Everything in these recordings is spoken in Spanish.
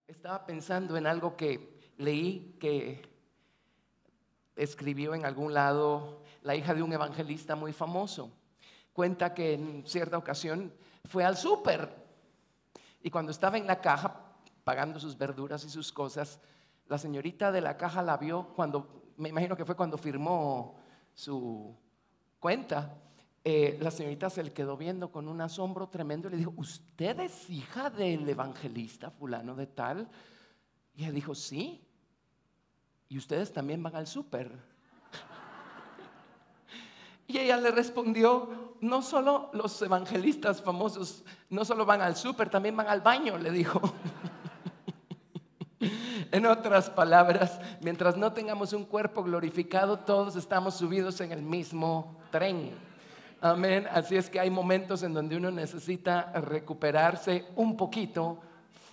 Estaba pensando en algo que leí que escribió en algún lado la hija de un evangelista muy famoso. Cuenta que en cierta ocasión fue al súper y cuando estaba en la caja pagando sus verduras y sus cosas, la señorita de la caja la vio me imagino que fue cuando firmó su cuenta. La señorita se le quedó viendo con un asombro tremendo y le dijo: ¿usted es hija del evangelista fulano de tal? Y ella dijo: sí. ¿Y ustedes también van al súper? Y ella le respondió: no solo los evangelistas famosos, no solo van al súper, también van al baño, le dijo. En otras palabras, mientras no tengamos un cuerpo glorificado, todos estamos subidos en el mismo tren. Amén. Así es que hay momentos en donde uno necesita recuperarse un poquito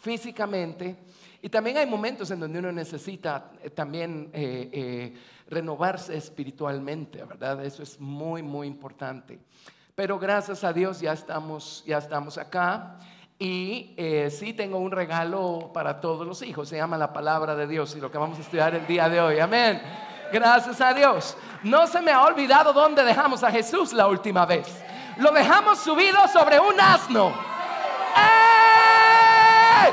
físicamente, y también hay momentos en donde uno necesita también renovarse espiritualmente, ¿verdad? Eso es muy, muy importante. Pero gracias a Dios ya estamos acá. Y sí tengo un regalo para todos los hijos. Se llama la palabra de Dios y lo que vamos a estudiar el día de hoy. Amén. Gracias a Dios. No se me ha olvidado dónde dejamos a Jesús la última vez. Lo dejamos subido sobre un asno. ¡Ey!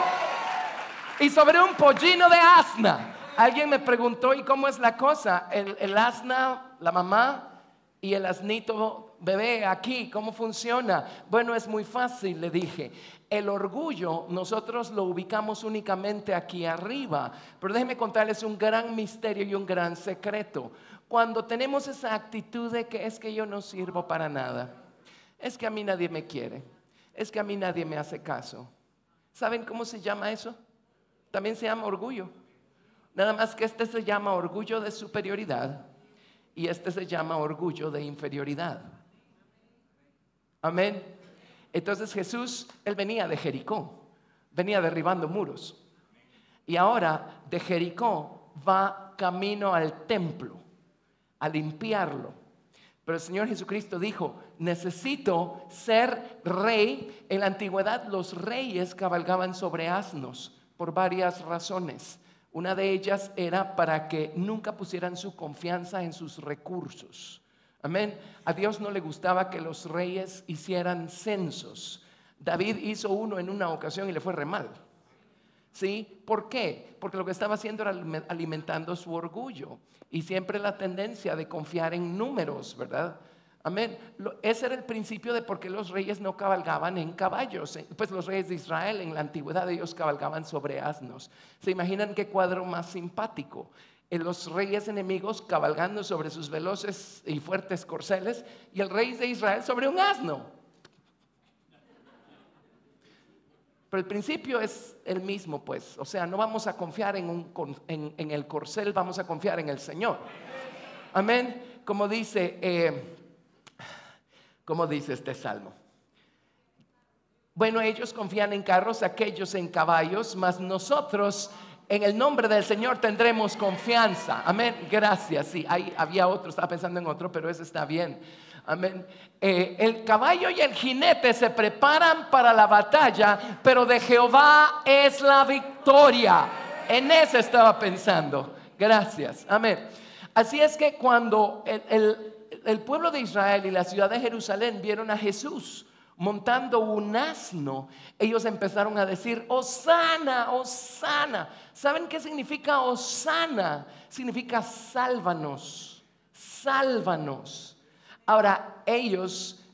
Y sobre un pollino de asna. Alguien me preguntó: ¿y cómo es la cosa? El asna, la mamá, y el asnito bebé aquí, ¿cómo funciona? Bueno, es muy fácil, le dije. El orgullo nosotros lo ubicamos únicamente aquí arriba, pero déjenme contarles un gran misterio y un gran secreto. Cuando tenemos esa actitud de que es que yo no sirvo para nada, es que a mí nadie me quiere, es que a mí nadie me hace caso, ¿saben cómo se llama eso? También se llama orgullo. Nada más que este se llama orgullo de superioridad y este se llama orgullo de inferioridad. Amén. Entonces Jesús, él venía de Jericó, venía derribando muros, y ahora de Jericó va camino al templo a limpiarlo. Pero el Señor Jesucristo dijo: necesito ser rey. En la antigüedad los reyes cabalgaban sobre asnos por varias razones. Una de ellas era para que nunca pusieran su confianza en sus recursos. Amén. A Dios no le gustaba que los reyes hicieran censos. David hizo uno en una ocasión y le fue re mal. ¿Sí? ¿Por qué? Porque lo que estaba haciendo era alimentando su orgullo y siempre la tendencia de confiar en números, ¿verdad? Amén. Ese era el principio de por qué los reyes no cabalgaban en caballos. Pues los reyes de Israel en la antigüedad, ellos cabalgaban sobre asnos. ¿Se imaginan qué cuadro más simpático? Los reyes enemigos cabalgando sobre sus veloces y fuertes corceles, y el rey de Israel sobre un asno. Pero el principio es el mismo, pues. O sea, no vamos a confiar en el corcel, vamos a confiar en el Señor. Amén. Como dice este salmo: bueno, ellos confían en carros, aquellos en caballos, mas nosotros en el nombre del Señor tendremos confianza. Amén. Gracias. Sí, había otro, estaba pensando en otro, pero ese está bien. Amén. El caballo y el jinete se preparan para la batalla, pero de Jehová es la victoria. En ese estaba pensando. Gracias. Amén. Así es que cuando el pueblo de Israel y la ciudad de Jerusalén vieron a Jesús montando un asno, ellos empezaron a decir: Hosana, Hosana. ¿Saben qué significa Hosana? Significa sálvanos, sálvanos. Ahora ellos,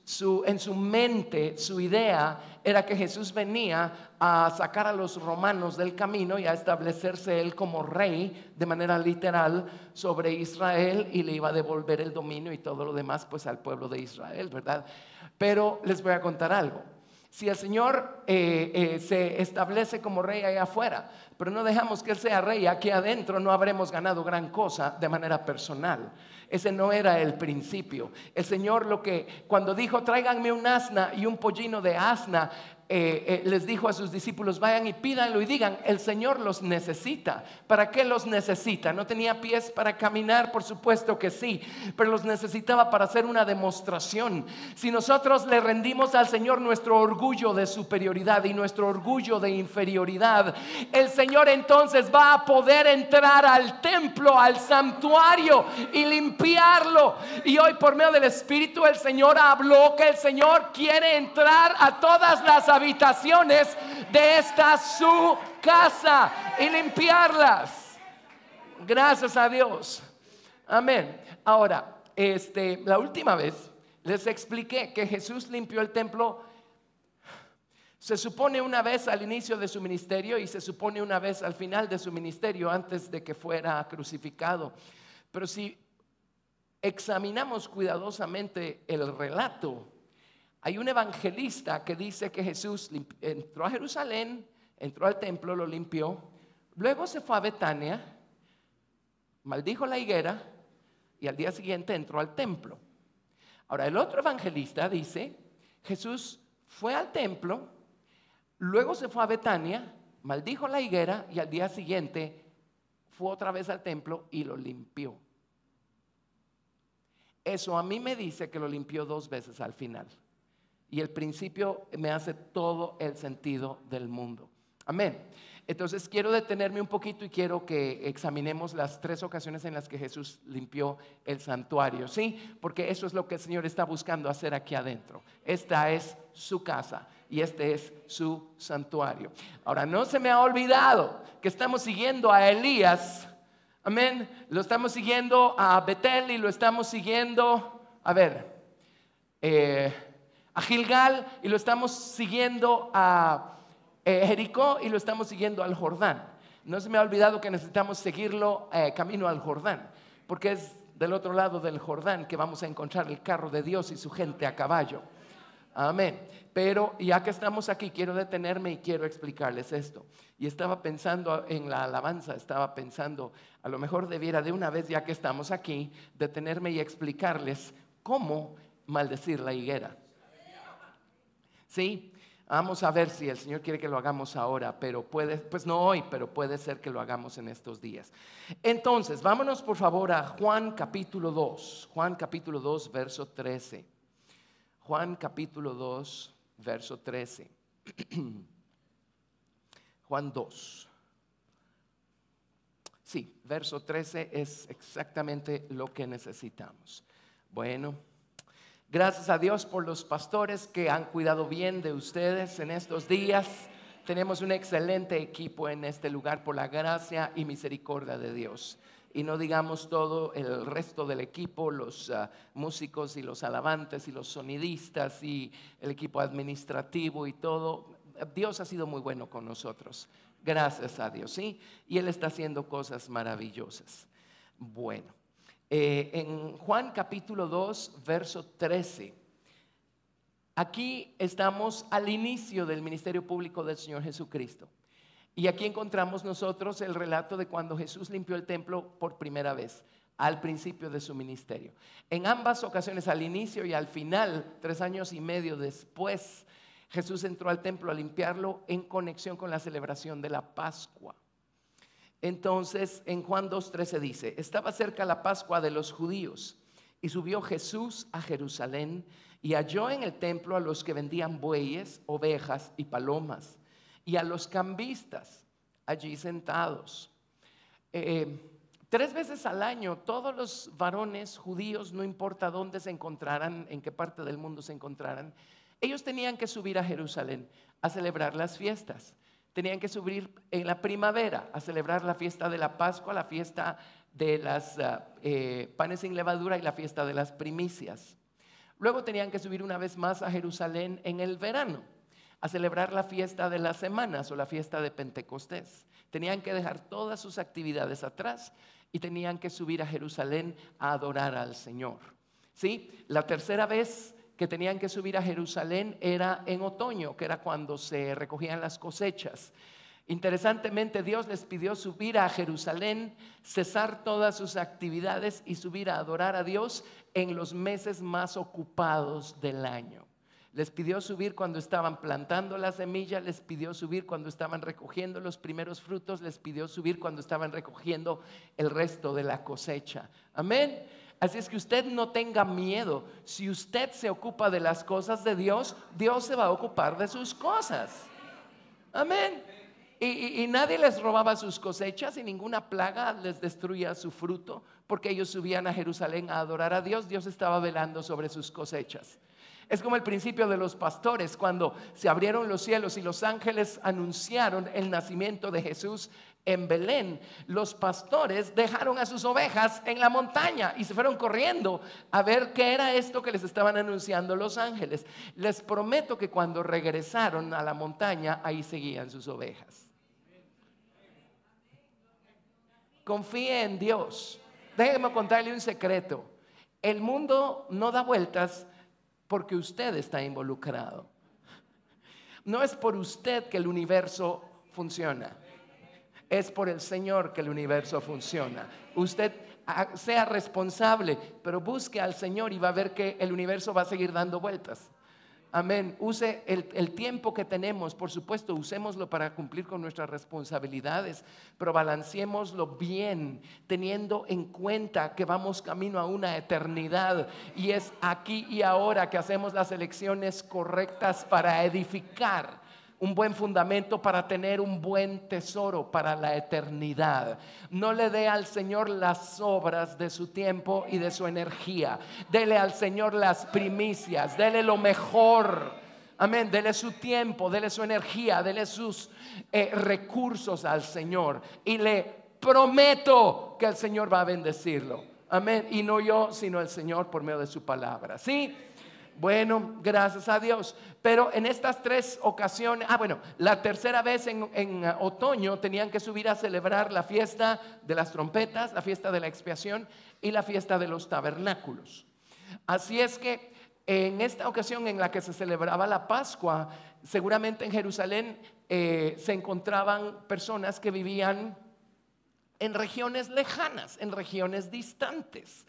en su mente, su idea era que Jesús venía a sacar a los romanos del camino y a establecerse él como rey de manera literal sobre Israel, y le iba a devolver el dominio y todo lo demás pues al pueblo de Israel, ¿verdad? Pero les voy a contar algo. Si el Señor se establece como rey allá afuera, pero no dejamos que Él sea rey aquí adentro, no habremos ganado gran cosa de manera personal. Ese no era el principio. El Señor cuando dijo: tráiganme un asna y un pollino de asna, les dijo a sus discípulos: vayan y pídanlo y digan, el Señor los necesita. ¿Para qué los necesita? ¿No tenía pies para caminar? Por supuesto que sí, pero los necesitaba para hacer una demostración. Si nosotros le rendimos al Señor nuestro orgullo de superioridad y nuestro orgullo de inferioridad, el Señor entonces va a poder entrar al templo, al santuario, y limpiarlo. Y hoy, por medio del Espíritu, el Señor habló que el Señor quiere entrar a todas las habitaciones de esta su casa y limpiarlas. Gracias a Dios. Amén. Ahora, la última vez les expliqué que Jesús limpió el templo. Se supone una vez al inicio de su ministerio y se supone una vez al final de su ministerio, antes de que fuera crucificado. Pero si examinamos cuidadosamente el relato, hay un evangelista que dice que Jesús entró a Jerusalén, entró al templo, lo limpió, luego se fue a Betania, maldijo la higuera y al día siguiente entró al templo. Ahora, el otro evangelista dice: Jesús fue al templo, luego se fue a Betania, maldijo la higuera y al día siguiente fue otra vez al templo y lo limpió. Eso a mí me dice que lo limpió 2 veces al final. Y el principio me hace todo el sentido del mundo. Amén. Entonces quiero detenerme un poquito y quiero que examinemos las 3 ocasiones en las que Jesús limpió el santuario, ¿sí? Porque eso es lo que el Señor está buscando hacer aquí adentro. Esta es su casa y este es su santuario. Ahora, no se me ha olvidado que estamos siguiendo a Elías. Amén. Lo estamos siguiendo a Betel y lo estamos siguiendo a Gilgal, y lo estamos siguiendo a Jericó, y lo estamos siguiendo al Jordán. No se me ha olvidado que necesitamos seguirlo camino al Jordán, porque es del otro lado del Jordán que vamos a encontrar el carro de Dios y su gente a caballo. Amén. Pero ya que estamos aquí, quiero detenerme y quiero explicarles esto. Y estaba pensando en la alabanza, estaba pensando, a lo mejor debiera de una vez, ya que estamos aquí, detenerme y explicarles cómo maldecir la higuera. ¿Sí? Vamos a ver si el Señor quiere que lo hagamos ahora, pero pues no hoy, pero puede ser que lo hagamos en estos días. Entonces, vámonos por favor a Juan capítulo 2. Juan capítulo 2, verso 13. Juan capítulo 2, verso 13. Juan 2. Sí, verso 13 es exactamente lo que necesitamos. Bueno, gracias a Dios por los pastores que han cuidado bien de ustedes en estos días. Tenemos un excelente equipo en este lugar por la gracia y misericordia de Dios. Y no digamos todo el resto del equipo, los músicos y los alabantes y los sonidistas y el equipo administrativo y todo. Dios ha sido muy bueno con nosotros. Gracias a Dios, ¿sí? Y Él está haciendo cosas maravillosas. Bueno, en Juan capítulo 2, verso 13. Aquí estamos al inicio del ministerio público del Señor Jesucristo. Y aquí encontramos nosotros el relato de cuando Jesús limpió el templo por primera vez, al principio de su ministerio. En ambas ocasiones, al inicio y al final, 3 años y medio después, Jesús entró al templo a limpiarlo en conexión con la celebración de la Pascua. Entonces, en Juan 2:13 dice: estaba cerca la Pascua de los judíos, y subió Jesús a Jerusalén, y halló en el templo a los que vendían bueyes, ovejas y palomas, y a los cambistas allí sentados. 3 veces al año, todos los varones judíos, no importa dónde se encontraran, en qué parte del mundo se encontraran, ellos tenían que subir a Jerusalén a celebrar las fiestas. Tenían que subir en la primavera a celebrar la fiesta de la Pascua, la fiesta de las panes sin levadura y la fiesta de las primicias. Luego tenían que subir una vez más a Jerusalén en el verano a celebrar la fiesta de las semanas o la fiesta de Pentecostés. Tenían que dejar todas sus actividades atrás y tenían que subir a Jerusalén a adorar al Señor. ¿Sí? La tercera vez que tenían que subir a Jerusalén era en otoño, que era cuando se recogían las cosechas. Interesantemente, Dios les pidió subir a Jerusalén, cesar todas sus actividades y subir a adorar a Dios en los meses más ocupados del año. Les pidió subir cuando estaban plantando la semilla, les pidió subir cuando estaban recogiendo los primeros frutos, les pidió subir cuando estaban recogiendo el resto de la cosecha. Amén. Así es que usted no tenga miedo. Si usted se ocupa de las cosas de Dios, Dios se va a ocupar de sus cosas. Amén. Y nadie les robaba sus cosechas y ninguna plaga les destruía su fruto, porque ellos subían a Jerusalén a adorar a Dios. Dios estaba velando sobre sus cosechas. Es como el principio de los pastores, cuando se abrieron los cielos y los ángeles anunciaron el nacimiento de Jesús en Belén. Los pastores dejaron a sus ovejas en la montaña y se fueron corriendo a ver qué era esto que les estaban anunciando los ángeles. Les prometo que cuando regresaron a la montaña, ahí seguían sus ovejas. Confíe en Dios. Déjeme contarle un secreto. El mundo no da vueltas porque usted está involucrado. No es por usted que el universo funciona. Es por el Señor que el universo funciona. Usted sea responsable, pero busque al Señor y va a ver que el universo va a seguir dando vueltas. Amén. Use el tiempo que tenemos, por supuesto, usémoslo para cumplir con nuestras responsabilidades, pero balanceémoslo bien, teniendo en cuenta que vamos camino a una eternidad y es aquí y ahora que hacemos las elecciones correctas para edificar un buen fundamento, para tener un buen tesoro para la eternidad. No le dé al Señor las obras de su tiempo y de su energía. Dele al Señor las primicias, dele lo mejor. Amén, dele su tiempo, dele su energía, dele sus recursos al Señor. Y le prometo que el Señor va a bendecirlo. Amén, y no yo, sino el Señor por medio de su palabra. ¿Sí? Bueno, gracias a Dios. Pero en estas tres ocasiones, la tercera vez en otoño tenían que subir a celebrar la fiesta de las trompetas, la fiesta de la expiación y la fiesta de los tabernáculos. Así es que en esta ocasión en la que se celebraba la Pascua, seguramente en Jerusalén se encontraban personas que vivían en regiones lejanas, en regiones distantes.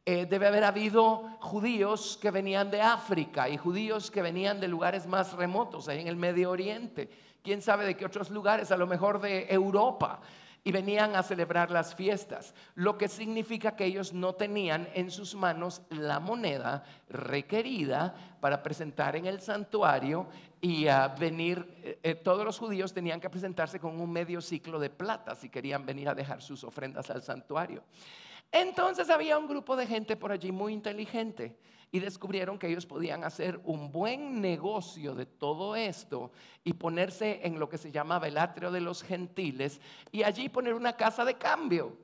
Debe haber habido judíos que venían de África y judíos que venían de lugares más remotos, ahí en el Medio Oriente. Quién sabe de qué otros lugares, a lo mejor de Europa, y venían a celebrar las fiestas, lo que significa que ellos no tenían en sus manos la moneda requerida para presentar en el santuario y venir. Todos los judíos tenían que presentarse con un medio ciclo de plata si querían venir a dejar sus ofrendas al santuario. Entonces había un grupo de gente por allí muy inteligente y descubrieron que ellos podían hacer un buen negocio de todo esto y ponerse en lo que se llamaba el atrio de los gentiles y allí poner una casa de cambio.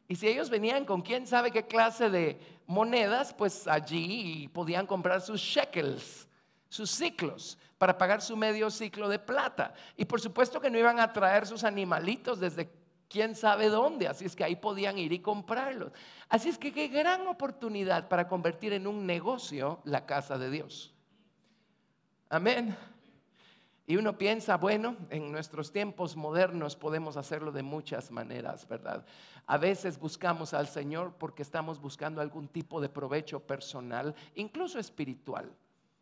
Y si ellos venían con quién sabe qué clase de monedas, pues allí podían comprar sus shekels, sus ciclos, para pagar su medio ciclo de plata. Y por supuesto que no iban a traer sus animalitos desde quién sabe dónde, así es que ahí podían ir y comprarlos. Así es que qué gran oportunidad para convertir en un negocio la casa de Dios. Amén. Y uno piensa, bueno, en nuestros tiempos modernos podemos hacerlo de muchas maneras, ¿verdad? A veces buscamos al Señor porque estamos buscando algún tipo de provecho personal, incluso espiritual.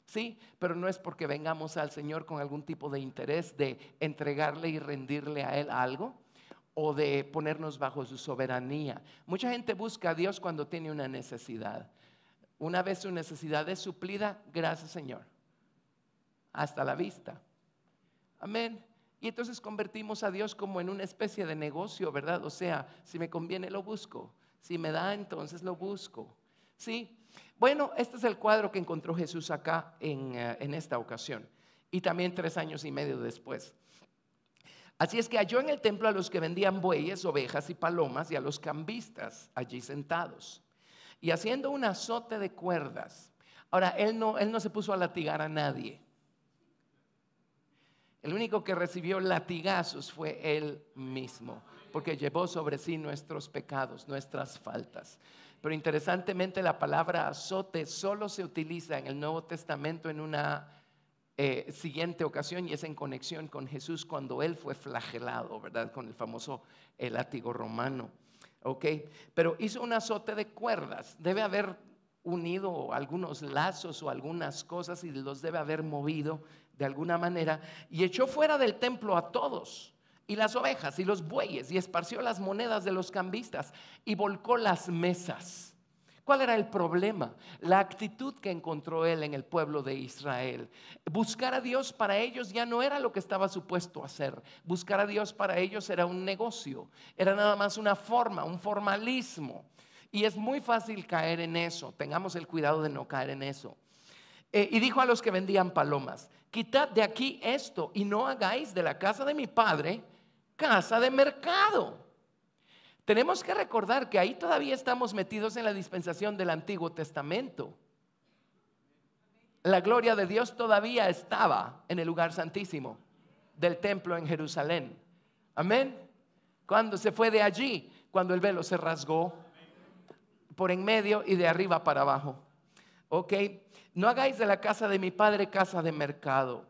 Sí, pero no es porque vengamos al Señor con algún tipo de interés de entregarle y rendirle a Él algo, o de ponernos bajo su soberanía. Mucha gente busca a Dios cuando tiene una necesidad. Una vez su necesidad es suplida, gracias Señor, hasta la vista. Amén. Y entonces convertimos a Dios como en una especie de negocio, ¿verdad? O sea, si me conviene lo busco, si me da entonces lo busco. ¿Sí? Bueno, este es el cuadro que encontró Jesús acá en esta ocasión y también 3 años y medio después. Así es que halló en el templo a los que vendían bueyes, ovejas y palomas y a los cambistas allí sentados y haciendo un azote de cuerdas. Ahora, él no se puso a latigar a nadie. El único que recibió latigazos fue él mismo, porque llevó sobre sí nuestros pecados, nuestras faltas. Pero interesantemente la palabra azote solo se utiliza en el Nuevo Testamento en una siguiente ocasión, y es en conexión con Jesús cuando él fue flagelado, ¿verdad? Con el famoso látigo romano. ¿Ok? Pero hizo un azote de cuerdas. Debe haber unido algunos lazos o algunas cosas y los debe haber movido de alguna manera, y echó fuera del templo a todos, y las ovejas y los bueyes, y esparció las monedas de los cambistas y volcó las mesas. ¿Cuál era el problema? La actitud que encontró él en el pueblo de Israel. Buscar a Dios para ellos ya no era lo que estaba supuesto hacer. Buscar a Dios para ellos era un negocio, era nada más una forma, un formalismo. Y es muy fácil caer en eso. Tengamos el cuidado de no caer en eso. Y dijo a los que vendían palomas: quitad de aquí esto y no hagáis de la casa de mi padre casa de mercado. Tenemos que recordar que ahí todavía estamos metidos en la dispensación del Antiguo Testamento. La gloria de Dios todavía estaba en el lugar santísimo del templo en Jerusalén. Amén. Cuando se fue de allí, cuando el velo se rasgó por en medio y de arriba para abajo. Ok, no hagáis de la casa de mi padre casa de mercado.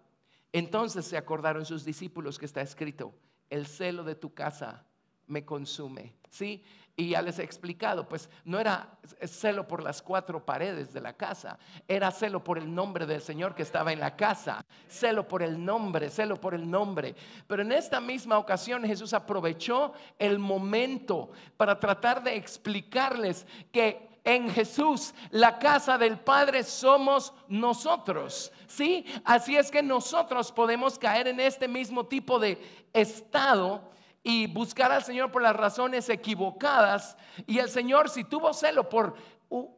Entonces se acordaron sus discípulos que está escrito: el celo de tu casa me consume. ¿Sí? Y ya les he explicado, pues no era celo por las cuatro paredes de la casa, era celo por el nombre del Señor que estaba en la casa, celo por el nombre, celo por el nombre. Pero en esta misma ocasión Jesús aprovechó el momento para tratar de explicarles que en Jesús la casa del Padre somos nosotros. ¿Sí? Así es que nosotros podemos caer en este mismo tipo de estado y buscar al Señor por las razones equivocadas. Y el Señor, si tuvo celo por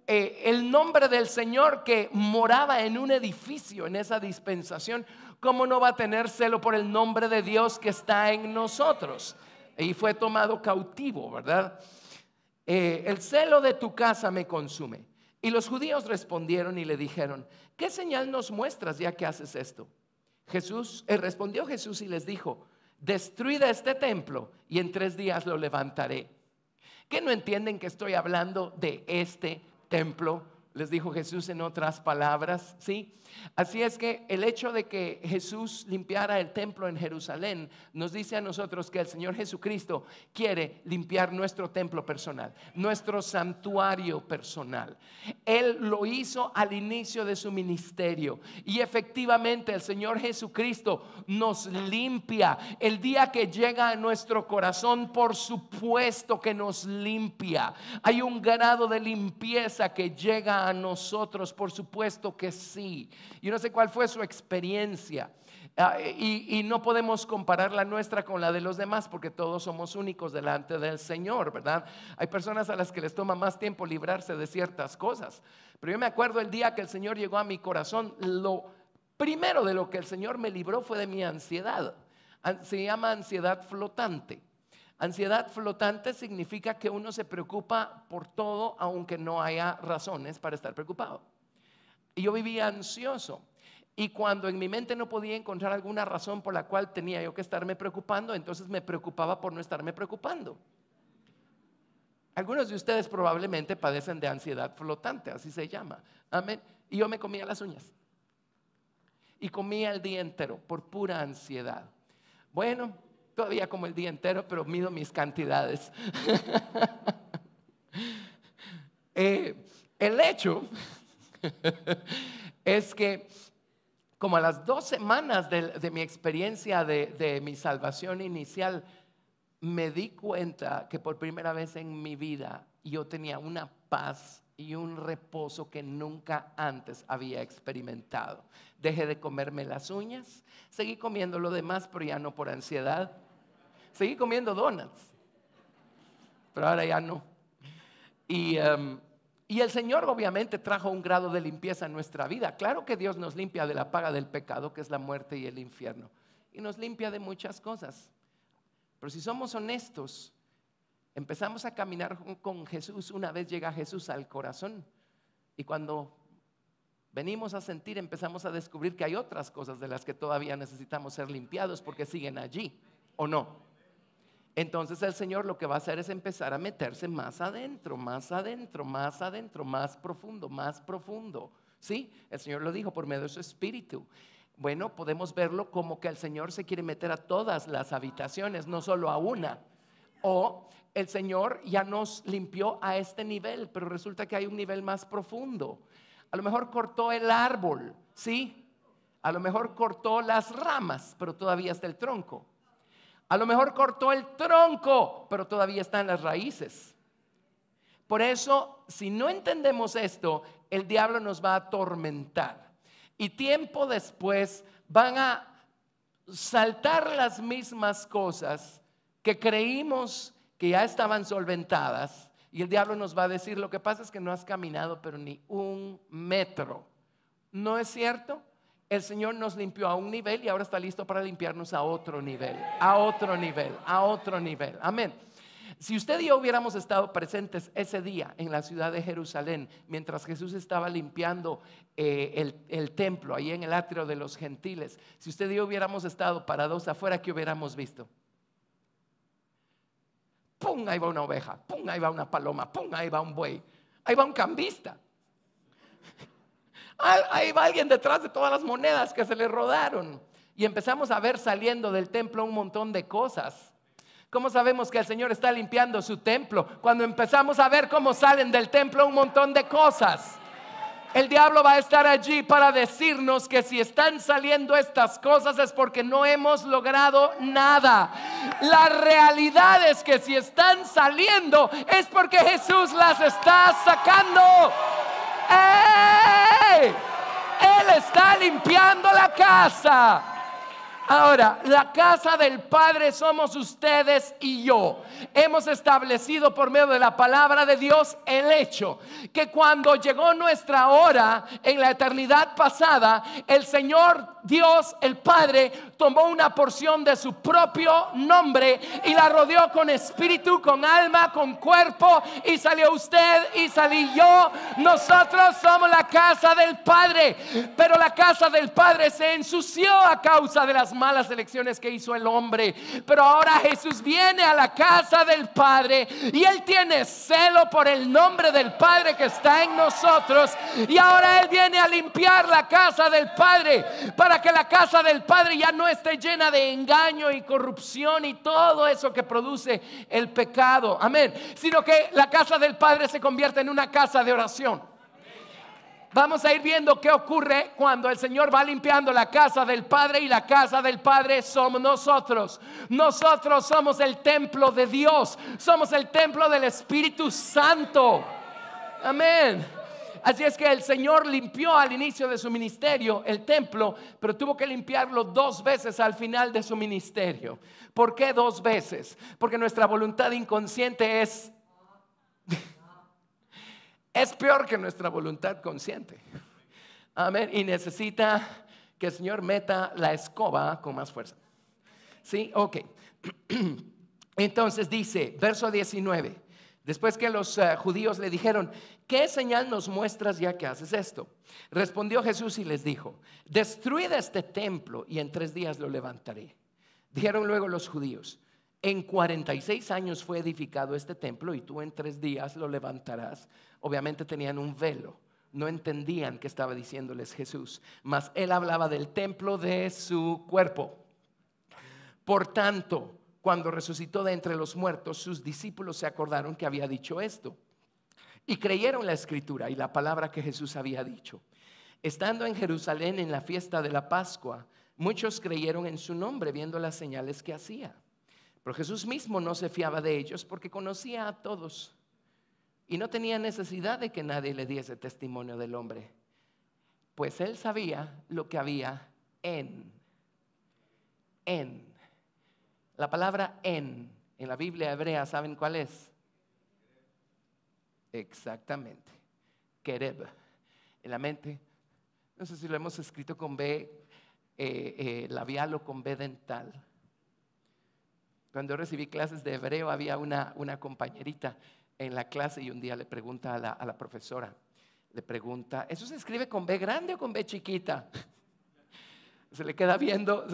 el nombre del Señor que moraba en un edificio en esa dispensación, ¿cómo no va a tener celo por el nombre de Dios que está en nosotros? Y fue tomado cautivo, ¿verdad? El celo de tu casa me consume. Y los judíos respondieron y le dijeron: ¿qué señal nos muestras ya que haces esto? Respondió Jesús y les dijo: destruid este templo y en 3 días lo levantaré. ¿Qué no entienden que estoy hablando de este templo? Les dijo Jesús en otras palabras, ¿sí? Así es que el hecho de que Jesús limpiara el templo en Jerusalén nos dice a nosotros que el Señor Jesucristo quiere limpiar nuestro templo personal, nuestro santuario personal. Él lo hizo al inicio de su ministerio y efectivamente el Señor Jesucristo nos limpia. El día que llega a nuestro corazón, por supuesto que nos limpia. Hay un grado de limpieza que llega a nosotros, por supuesto que sí. Yo no sé cuál fue su experiencia y no podemos comparar la nuestra con la de los demás porque todos somos únicos delante del Señor, ¿verdad? Hay personas a las que les toma más tiempo librarse de ciertas cosas, pero yo me acuerdo el día que el Señor llegó a mi corazón, lo primero de lo que el Señor me libró fue de mi ansiedad. Se llama ansiedad flotante. Ansiedad flotante significa que uno se preocupa por todo aunque no haya razones para estar preocupado. Y yo vivía ansioso. Y cuando en mi mente no podía encontrar alguna razón por la cual tenía yo que estarme preocupando, entonces me preocupaba por no estarme preocupando. Algunos de ustedes probablemente padecen de ansiedad flotante, así se llama. Amén. Y yo me comía las uñas. Y comía el día entero por pura ansiedad. Bueno, todavía como el día entero, pero mido mis cantidades. El hecho es que como a las 2 semanas de mi experiencia de mi salvación inicial, me di cuenta que por primera vez en mi vida yo tenía una paz y un reposo que nunca antes había experimentado. Dejé de comerme las uñas, seguí comiendo lo demás, pero ya no por ansiedad. Seguí comiendo donuts, pero ahora ya no. Y el Señor obviamente trajo un grado de limpieza en nuestra vida. Claro que Dios nos limpia de la paga del pecado, que es la muerte y el infierno. Y nos limpia de muchas cosas. Pero si somos honestos, empezamos a caminar con Jesús una vez llega Jesús al corazón. Y cuando venimos a sentir, empezamos a descubrir que hay otras cosas de las que todavía necesitamos ser limpiados porque siguen allí, ¿o no? Entonces el Señor lo que va a hacer es empezar a meterse más adentro, más adentro, más adentro, más profundo, más profundo. ¿Sí? El Señor lo dijo por medio de su Espíritu. Bueno, podemos verlo como que el Señor se quiere meter a todas las habitaciones, no solo a una. O el Señor ya nos limpió a este nivel, pero resulta que hay un nivel más profundo. A lo mejor cortó el árbol, ¿sí? A lo mejor cortó las ramas, pero todavía está el tronco. A lo mejor cortó el tronco, pero todavía están las raíces. Por eso, si no entendemos esto, el diablo nos va a atormentar. Y tiempo después van a saltar las mismas cosas que creímos que ya estaban solventadas. Y el diablo nos va a decir, lo que pasa es que no has caminado pero ni un metro. ¿No es cierto? El Señor nos limpió a un nivel y ahora está listo para limpiarnos a otro nivel, a otro nivel, a otro nivel. Amén. Si usted y yo hubiéramos estado presentes ese día en la ciudad de Jerusalén, mientras Jesús estaba limpiando el templo, ahí en el atrio de los gentiles, si usted y yo hubiéramos estado parados afuera, ¿qué hubiéramos visto? ¡Pum! Ahí va una oveja, ¡pum! Ahí va una paloma, ¡pum! Ahí va un buey, ahí va un cambista. Ahí va alguien detrás de todas las monedas que se le rodaron. Y empezamos a ver saliendo del templo un montón de cosas. ¿Cómo sabemos que el Señor está limpiando su templo? Cuando empezamos a ver cómo salen del templo un montón de cosas. El diablo va a estar allí para decirnos que si están saliendo estas cosas es porque no hemos logrado nada. La realidad es que si están saliendo es porque Jesús las está sacando. ¡Ey! Él está limpiando la casa. Ahora, la casa del Padre somos ustedes y yo. Hemos establecido por medio de la palabra de Dios el hecho que cuando llegó nuestra hora en la eternidad pasada, el Señor Dios, el Padre, tomó una porción de su propio nombre y la rodeó con espíritu, con alma, con cuerpo, y salió usted y salí yo. Nosotros somos la casa del Padre, pero la casa del Padre se ensució a causa de las malas elecciones que hizo el hombre. Pero ahora Jesús viene a la casa del Padre y Él tiene celo por el nombre del Padre que está en nosotros, y ahora Él viene a limpiar la casa del Padre para que la casa del Padre ya no esté llena de engaño y corrupción y todo eso que produce el pecado. Amén. Sino que la casa del Padre se convierte en una casa de oración. Vamos a ir viendo qué ocurre cuando el Señor va limpiando la casa del Padre, y la casa del Padre somos nosotros. Nosotros somos el templo de Dios, somos el templo del Espíritu Santo. Amén. Así es que el Señor limpió al inicio de su ministerio el templo, pero tuvo que limpiarlo 2 veces al final de su ministerio. ¿Por qué 2 veces? Porque nuestra voluntad inconsciente es peor que nuestra voluntad consciente. Amén. Y necesita que el Señor meta la escoba con más fuerza. ¿Sí? Ok. Entonces dice, verso 19. Después que los judíos le dijeron, ¿qué señal nos muestras ya que haces esto? Respondió Jesús y les dijo, destruid este templo y en 3 días lo levantaré. Dijeron luego los judíos, en 46 años fue edificado este templo y tú en 3 días lo levantarás. Obviamente tenían un velo, no entendían qué estaba diciéndoles Jesús, mas él hablaba del templo de su cuerpo. Por tanto, cuando resucitó de entre los muertos, sus discípulos se acordaron que había dicho esto y creyeron la escritura y la palabra que Jesús había dicho. Estando en Jerusalén en la fiesta de la Pascua, muchos creyeron en su nombre viendo las señales que hacía. Pero Jesús mismo no se fiaba de ellos porque conocía a todos y no tenía necesidad de que nadie le diese testimonio del hombre, pues él sabía lo que había en. La palabra en la Biblia hebrea, ¿saben cuál es? Exactamente, Kereb, en la mente. No sé si lo hemos escrito con B labial o con B dental. Cuando recibí clases de hebreo había una compañerita en la clase y un día le pregunta a la profesora, le pregunta, ¿eso se escribe con B grande o con B chiquita? Se le queda viendo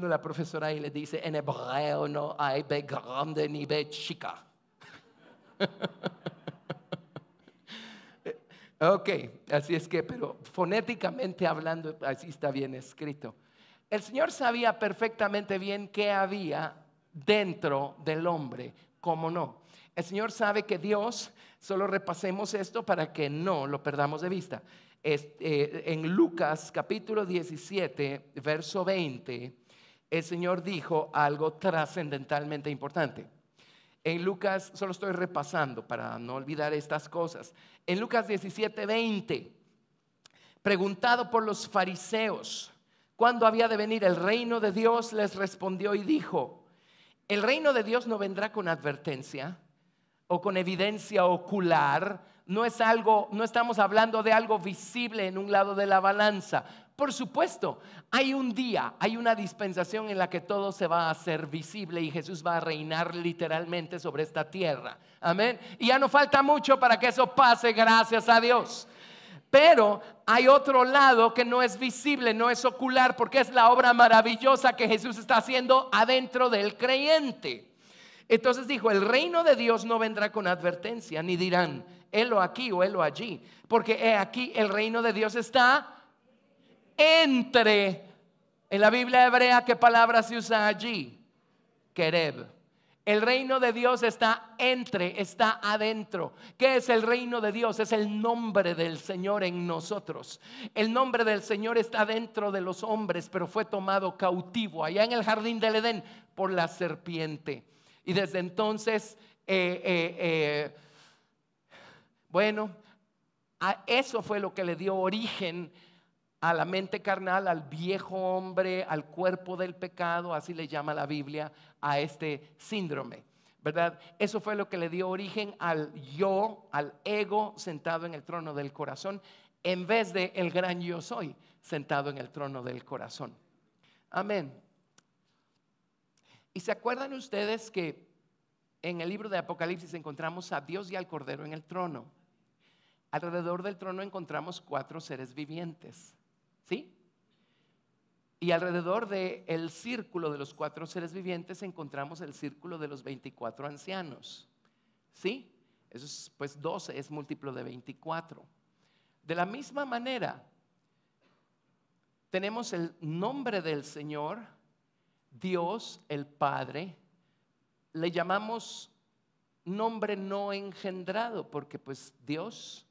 la profesora y le dice, en hebreo no hay B grande ni B chica. Ok, así es que, pero fonéticamente hablando, así está bien escrito. El Señor sabía perfectamente bien qué había dentro del hombre, ¿Cómo no? El Señor sabe que Dios, solo repasemos esto para que no lo perdamos de vista. En Lucas capítulo 17, verso 20, el Señor dijo algo trascendentalmente importante. En Lucas, solo estoy repasando para no olvidar estas cosas. En Lucas 17, 20, preguntado por los fariseos cuándo había de venir el reino de Dios, les respondió y dijo: el reino de Dios no vendrá con advertencia o con evidencia ocular. No estamos hablando de algo visible en un lado de la balanza. Por supuesto, hay un día, hay una dispensación en la que todo se va a hacer visible y Jesús va a reinar literalmente sobre esta tierra. Amén. Y ya no falta mucho para que eso pase, gracias a Dios. Pero hay otro lado que no es visible, no es ocular, porque es la obra maravillosa que Jesús está haciendo adentro del creyente. Entonces dijo: el reino de Dios no vendrá con advertencia, ni dirán helo aquí o helo allí, porque he aquí el reino de Dios está entre. En la Biblia hebrea, ¿qué palabra se usa allí? Quereb. El reino de Dios está entre, está adentro. ¿Qué es el reino de Dios? Es el nombre del Señor en nosotros. El nombre del Señor está dentro de los hombres, pero fue tomado cautivo allá en el jardín del Edén por la serpiente. Y desde entonces, eso fue lo que le dio origen a la mente carnal, al viejo hombre, al cuerpo del pecado, así le llama la Biblia a este síndrome, ¿verdad? Eso fue lo que le dio origen al yo, al ego sentado en el trono del corazón, en vez de el gran yo soy sentado en el trono del corazón. Amén. ¿Y se acuerdan ustedes que en el libro de Apocalipsis encontramos a Dios y al Cordero en el trono? Alrededor del trono encontramos 4 seres vivientes, ¿sí? Y alrededor del círculo de los 4 seres vivientes encontramos el círculo de los 24 ancianos, ¿sí? Eso es, pues 12 es múltiplo de 24. De la misma manera, tenemos el nombre del Señor, Dios el Padre. Le llamamos nombre no engendrado, porque pues Dios,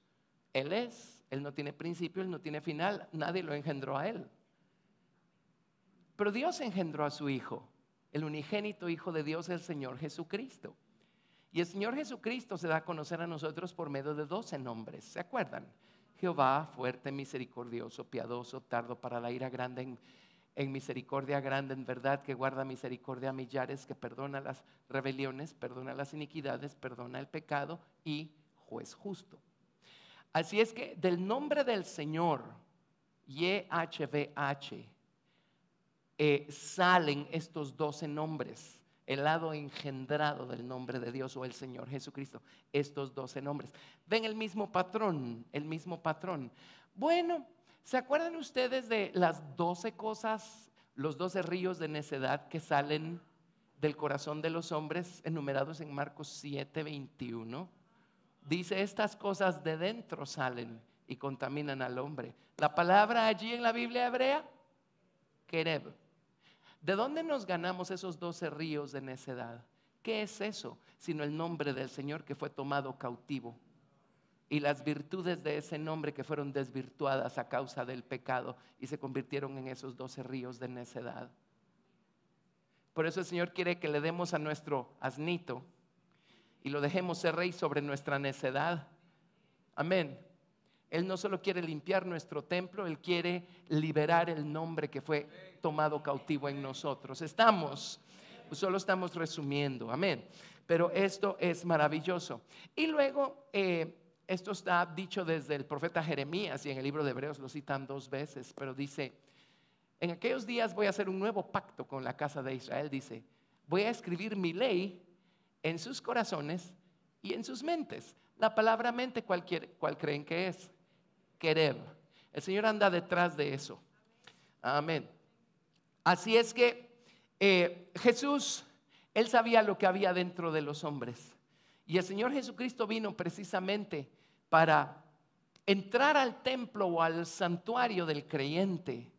Él es, Él no tiene principio, Él no tiene final, nadie lo engendró a Él. Pero Dios engendró a su Hijo, el unigénito Hijo de Dios, el Señor Jesucristo. Y el Señor Jesucristo se da a conocer a nosotros por medio de 12 nombres, ¿se acuerdan? Jehová, fuerte, misericordioso, piadoso, tardo para la ira, grande en misericordia, grande en verdad, que guarda misericordia a millares, que perdona las rebeliones, perdona las iniquidades, perdona el pecado y juez justo. Así es que del nombre del Señor, YHVH, salen estos 12 nombres, el lado engendrado del nombre de Dios o el Señor Jesucristo, estos 12 nombres. Ven el mismo patrón, el mismo patrón. Bueno, ¿se acuerdan ustedes de las 12 cosas, los 12 ríos de necedad que salen del corazón de los hombres, enumerados en Marcos 7:21? Dice: estas cosas de dentro salen y contaminan al hombre. La palabra allí en la Biblia hebrea, quereb. ¿De dónde nos ganamos esos 12 ríos de necedad? ¿Qué es eso? Sino el nombre del Señor que fue tomado cautivo y las virtudes de ese nombre que fueron desvirtuadas a causa del pecado y se convirtieron en esos 12 ríos de necedad. Por eso el Señor quiere que le demos a nuestro asnito y lo dejemos ser rey sobre nuestra necedad. Amén. Él no solo quiere limpiar nuestro templo, Él quiere liberar el nombre que fue tomado cautivo en nosotros. Solo estamos resumiendo, amén. Pero esto es maravilloso. Y luego, esto está dicho desde el profeta Jeremías, y en el libro de Hebreos lo citan 2 veces, pero dice: en aquellos días voy a hacer un nuevo pacto con la casa de Israel. Dice: voy a escribir mi ley en sus corazones y en sus mentes. La palabra mente, ¿cuál creen que es? Quereb. El Señor anda detrás de eso. Amén. Así es que Jesús, Él sabía lo que había dentro de los hombres. Y el Señor Jesucristo vino precisamente para entrar al templo o al santuario del creyente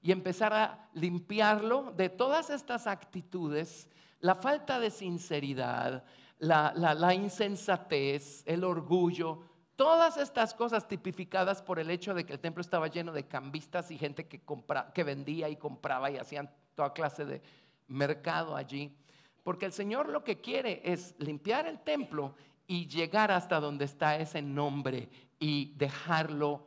y empezar a limpiarlo de todas estas actitudes, la falta de sinceridad, la insensatez, el orgullo, todas estas cosas tipificadas por el hecho de que el templo estaba lleno de cambistas y gente que vendía y compraba y hacían toda clase de mercado allí. Porque el Señor lo que quiere es limpiar el templo y llegar hasta donde está ese nombre y dejarlo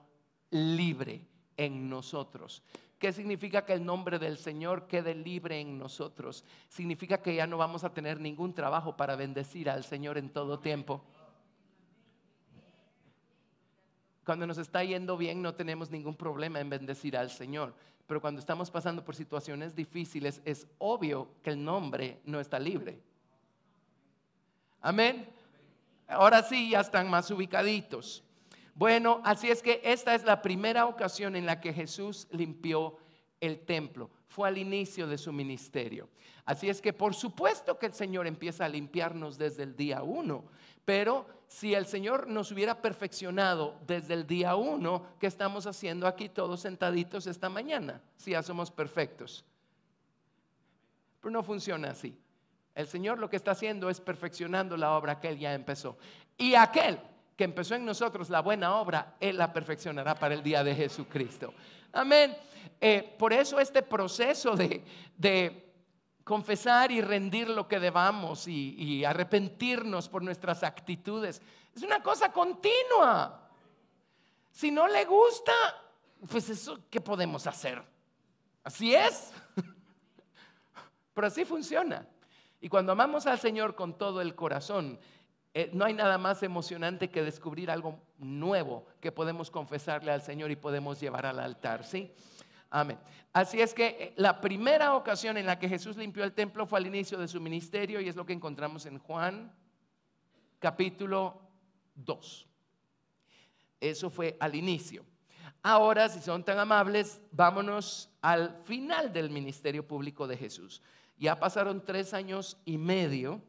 libre en nosotros. ¿Qué significa que el nombre del Señor quede libre en nosotros? Significa que ya no vamos a tener ningún trabajo para bendecir al Señor en todo tiempo. Cuando nos está yendo bien no tenemos ningún problema en bendecir al Señor. Pero cuando estamos pasando por situaciones difíciles es obvio que el nombre no está libre. Amén. Ahora sí ya están más ubicaditos. Bueno, así es que esta es la primera ocasión en la que Jesús limpió el templo. Fue al inicio de su ministerio. Así es que por supuesto que el Señor empieza a limpiarnos desde el día 1. Pero si el Señor nos hubiera perfeccionado desde el día 1, ¿qué estamos haciendo aquí todos sentaditos esta mañana? Si ya somos perfectos. Pero no funciona así. El Señor lo que está haciendo es perfeccionando la obra que Él ya empezó. Y aquel que empezó en nosotros la buena obra, Él la perfeccionará para el día de Jesucristo. Amén. Por eso este proceso de confesar y rendir lo que debamos y arrepentirnos por nuestras actitudes es una cosa continua. Si no le gusta, pues eso, ¿qué podemos hacer? Así es. Pero así funciona. Y cuando amamos al Señor con todo el corazón, no hay nada más emocionante que descubrir algo nuevo que podemos confesarle al Señor y podemos llevar al altar, ¿sí? Amén. Así es que la primera ocasión en la que Jesús limpió el templo fue al inicio de su ministerio y es lo que encontramos en Juan capítulo 2. Eso fue al inicio. Ahora, si son tan amables, vámonos al final del ministerio público de Jesús. Ya pasaron 3 años y medio.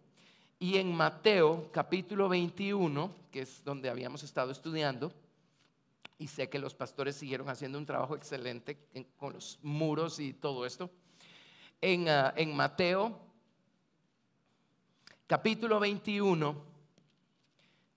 Y en Mateo capítulo 21, que es donde habíamos estado estudiando, y sé que los pastores siguieron haciendo un trabajo excelente con los muros y todo esto. En Mateo capítulo 21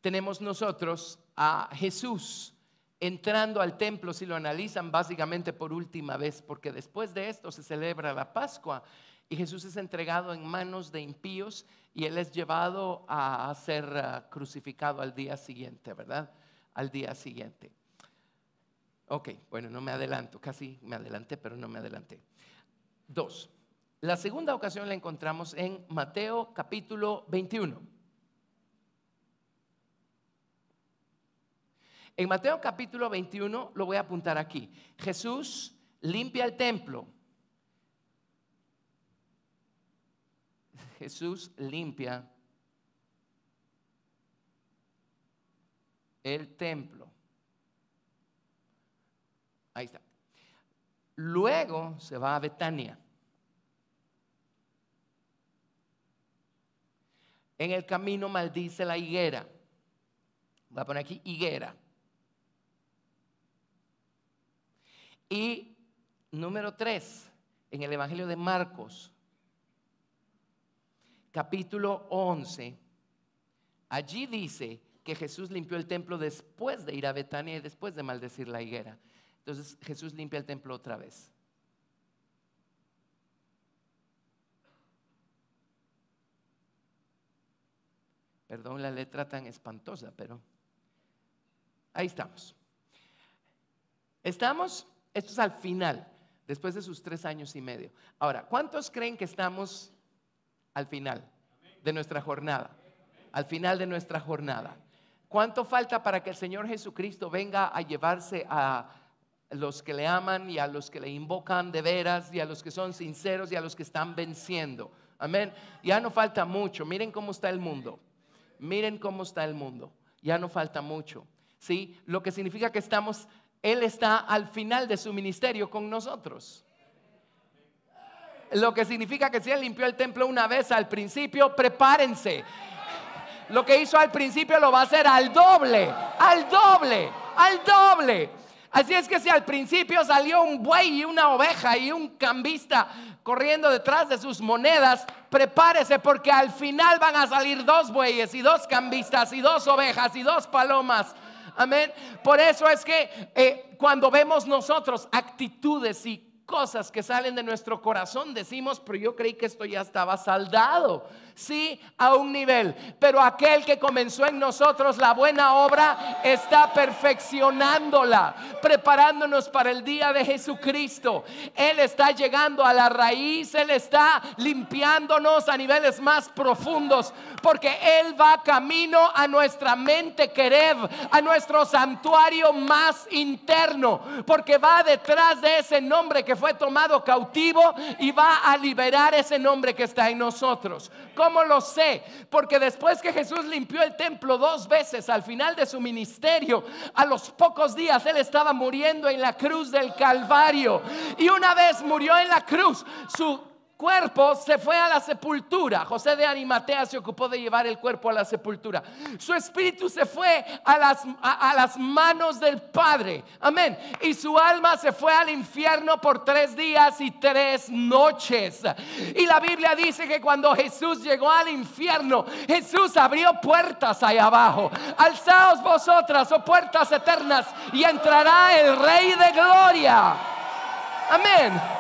tenemos nosotros a Jesús entrando al templo. Si lo analizan, básicamente por última vez, porque después de esto se celebra la Pascua y Jesús es entregado en manos de impíos y Él es llevado a ser crucificado al día siguiente, ¿verdad? Al día siguiente. Ok, bueno, no me adelanto, casi me adelanté, pero no me adelanté. 2. La segunda ocasión la encontramos en Mateo capítulo 21. En Mateo capítulo 21 lo voy a apuntar aquí. Jesús limpia el templo. Jesús limpia el templo. Ahí está. Luego se va a Betania. En el camino maldice la higuera. Voy a poner aquí higuera. Y número 3, en el Evangelio de Marcos, capítulo 11, allí dice que Jesús limpió el templo después de ir a Betania y después de maldecir la higuera. Entonces Jesús limpia el templo otra vez. Perdón la letra tan espantosa, pero ahí estamos. Esto es al final, después de sus 3 años y medio. Ahora, ¿cuántos creen que estamos al final de nuestra jornada? Al final de nuestra jornada. ¿Cuánto falta para que el Señor Jesucristo venga a llevarse a los que le aman y a los que le invocan de veras y a los que son sinceros y a los que están venciendo? Amén. Ya no falta mucho. Miren cómo está el mundo. Miren cómo está el mundo. Ya no falta mucho. ¿Sí? Lo que significa que Él está al final de su ministerio con nosotros. Lo que significa que si Él limpió el templo una vez al principio, prepárense. Lo que hizo al principio lo va a hacer al doble, al doble, al doble. Así es que si al principio salió un buey y una oveja y un cambista corriendo detrás de sus monedas, prepárese, porque al final van a salir 2 bueyes y 2 cambistas y 2 ovejas y 2 palomas. Amén. Por eso es que cuando vemos nosotros actitudes y cosas que salen de nuestro corazón, decimos: pero yo creí que esto ya estaba saldado. Sí, a un nivel, pero aquel que comenzó en nosotros la buena obra está perfeccionándola, preparándonos para el día de Jesucristo. Él está llegando a la raíz, Él está limpiándonos a niveles más profundos, porque Él va camino a nuestra mente Kerev, a nuestro santuario más interno, porque va detrás de ese nombre que fue tomado cautivo y va a liberar ese nombre que está en nosotros. ¿Cómo lo sé? Porque después que Jesús limpió el templo 2 veces al final de su ministerio, a los pocos días Él estaba muriendo en la cruz del Calvario. Y una vez murió en la cruz, su cuerpo se fue a la sepultura. José de Arimatea se ocupó de llevar el cuerpo a la sepultura. Su espíritu se fue a las manos del Padre. Amén. Y su alma se fue al infierno por 3 días y 3 noches. Y la Biblia dice que cuando Jesús llegó al infierno, Jesús abrió puertas ahí abajo. Alzaos vosotras, oh puertas eternas, y entrará el Rey de Gloria. Amén.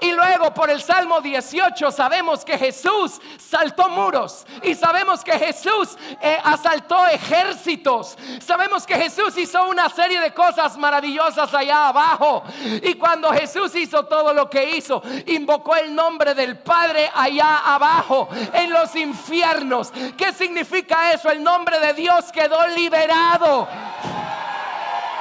Y luego por el Salmo 18 sabemos que Jesús saltó muros. Y sabemos que Jesús asaltó ejércitos. Sabemos que Jesús hizo una serie de cosas maravillosas allá abajo. Y cuando Jesús hizo todo lo que hizo, invocó el nombre del Padre allá abajo, en los infiernos. ¿Qué significa eso? El nombre de Dios quedó liberado.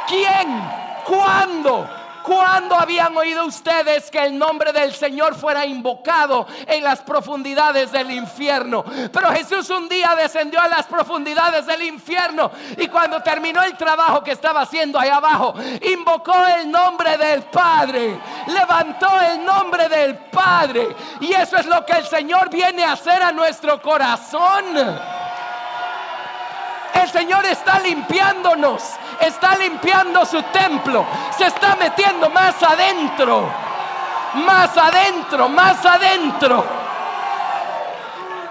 ¿Quién? ¿Cuándo? ¿Cuándo habían oído ustedes que el nombre del Señor fuera invocado en las profundidades del infierno? Pero Jesús un día descendió a las profundidades del infierno, y cuando terminó el trabajo que estaba haciendo ahí abajo, invocó el nombre del Padre, levantó el nombre del Padre. Y eso es lo que el Señor viene a hacer a nuestro corazón. El Señor está limpiándonos, está limpiando su templo, se está metiendo más adentro, más adentro, más adentro.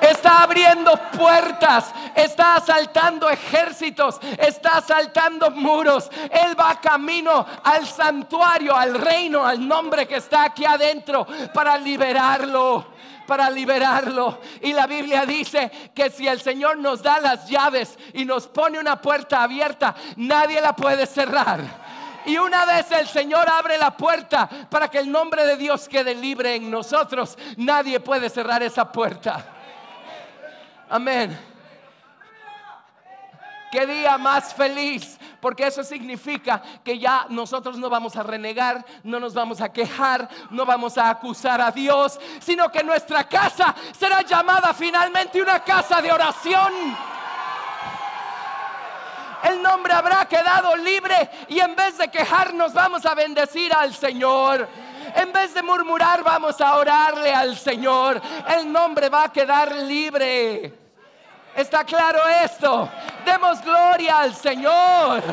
Está abriendo puertas, está asaltando ejércitos, está asaltando muros. Él va camino al santuario, al reino, al nombre que está aquí adentro, para liberarlo. Y la Biblia dice que si el Señor nos da las llaves y nos pone una puerta abierta, nadie la puede cerrar. Y una vez el Señor abre la puerta para que el nombre de Dios quede libre en nosotros, nadie puede cerrar esa puerta. Amén. Qué día más feliz, porque eso significa que ya nosotros no vamos a renegar, no nos vamos a quejar, no vamos a acusar a Dios, sino que nuestra casa será llamada finalmente una casa de oración. El nombre habrá quedado libre, y en vez de quejarnos vamos a bendecir al Señor. En vez de murmurar vamos a orarle al Señor. El nombre va a quedar libre. ¿Está claro esto? Demos gloria al Señor.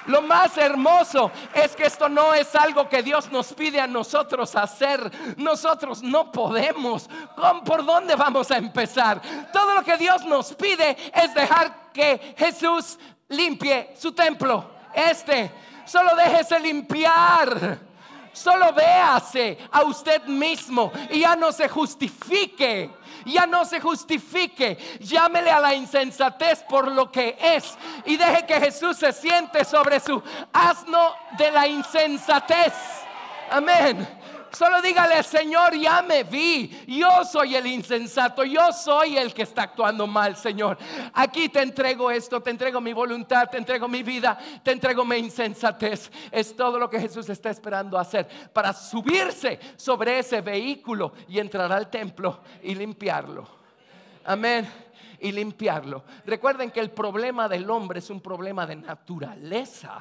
Lo más hermoso es que esto no es algo que Dios nos pide a nosotros hacer. Nosotros no podemos. ¿Por dónde vamos a empezar? Todo lo que Dios nos pide es dejar que Jesús limpie su templo. Solo déjese limpiar. Solo véase a usted mismo y ya no se justifique. Ya no se justifique. Llámele a la insensatez por lo que es, y deje que Jesús se siente sobre su asno de la insensatez. Amén. Solo dígale: Señor, ya me vi, yo soy el insensato, yo soy el que está actuando mal, Señor. Aquí te entrego esto, te entrego mi voluntad, te entrego mi vida, te entrego mi insensatez. Es todo lo que Jesús está esperando hacer, para subirse sobre ese vehículo y entrar al templo y limpiarlo. Amén. Y limpiarlo. Recuerden que el problema del hombre es un problema de naturaleza.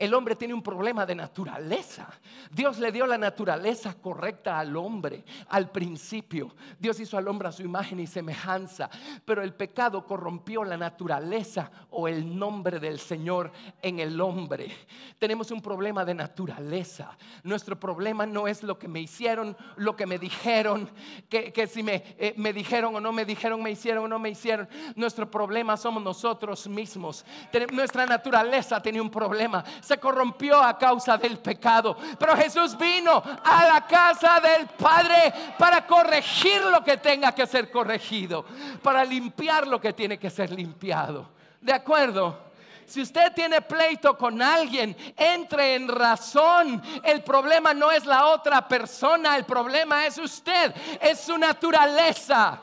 El hombre tiene un problema de naturaleza. Dios le dio la naturaleza correcta al hombre al principio. Dios hizo al hombre a su imagen y semejanza, pero el pecado corrompió la naturaleza o el nombre del Señor en el hombre. Tenemos un problema de naturaleza. Nuestro problema no es lo que me hicieron, lo que me dijeron, que si me dijeron o no me dijeron, me hicieron o no me hicieron. Nuestro problema somos nosotros mismos. Nuestra naturaleza tenía un problema, se corrompió a causa del pecado, pero Jesús vino a la casa del Padre para corregir lo que tenga que ser corregido, para limpiar lo que tiene que ser limpiado. ¿De acuerdo? Si usted tiene pleito con alguien, entre en razón. El problema no es la otra persona, el problema es usted, es su naturaleza.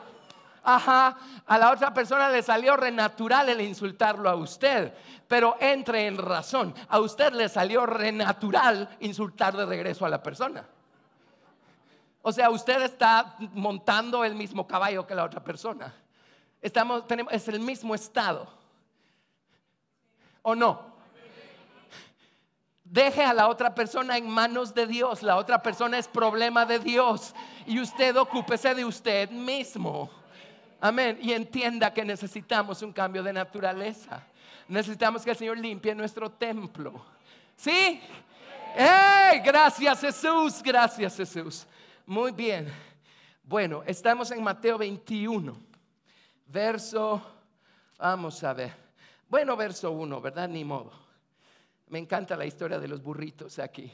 Ajá, a la otra persona le salió renatural el insultarlo a usted, pero entre en razón. A usted le salió renatural insultar de regreso a la persona. O sea, usted está montando el mismo caballo que la otra persona. Es el mismo estado, ¿o no? Deje a la otra persona en manos de Dios. La otra persona es problema de Dios y usted ocúpese de usted mismo. Amén. Y entienda que necesitamos un cambio de naturaleza. Necesitamos que el Señor limpie nuestro templo. ¿Sí? ¡Hey! Gracias Jesús, gracias Jesús. Muy bien. Bueno, estamos en Mateo 21. Vamos a ver. Bueno, verso 1, ¿verdad? Ni modo. Me encanta la historia de los burritos aquí.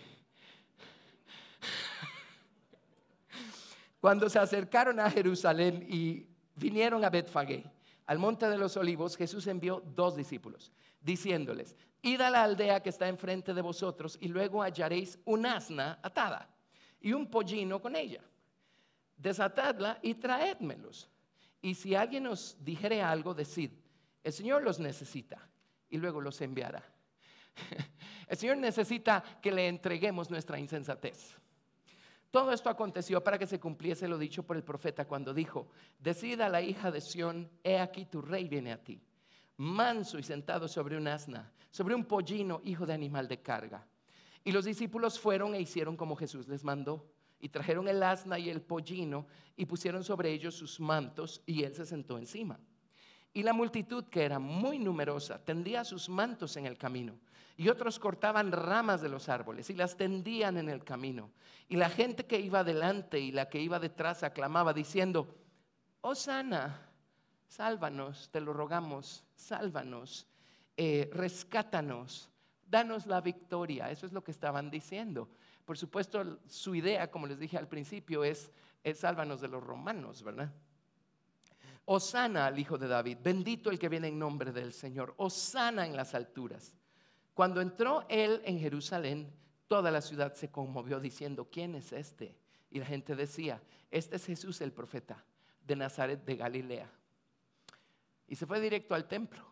Cuando se acercaron a Jerusalén y vinieron a Betfagé, al monte de los olivos, Jesús envió 2 discípulos, diciéndoles: id a la aldea que está enfrente de vosotros, y luego hallaréis un asna atada y un pollino con ella. Desatadla y traédmelos. Y si alguien os dijere algo, decid: el Señor los necesita, y luego los enviará. El Señor necesita que le entreguemos nuestra insensatez. Todo esto aconteció para que se cumpliese lo dicho por el profeta cuando dijo: decid a la hija de Sión, he aquí tu rey viene a ti, manso y sentado sobre un asna, sobre un pollino, hijo de animal de carga. Y los discípulos fueron e hicieron como Jesús les mandó, y trajeron el asna y el pollino y pusieron sobre ellos sus mantos, y él se sentó encima. Y la multitud, que era muy numerosa, tendía sus mantos en el camino, y otros cortaban ramas de los árboles y las tendían en el camino. Y la gente que iba delante y la que iba detrás aclamaba diciendo: Hosana, sálvanos, te lo rogamos, sálvanos, rescátanos, danos la victoria. Eso es lo que estaban diciendo. Por supuesto, su idea, como les dije al principio, es sálvanos de los romanos, ¿verdad? Hosana al hijo de David, bendito el que viene en nombre del Señor, hosana en las alturas. Cuando entró él en Jerusalén, toda la ciudad se conmovió diciendo: ¿quién es este? Y la gente decía: este es Jesús el profeta de Nazaret de Galilea. Y se fue directo al templo.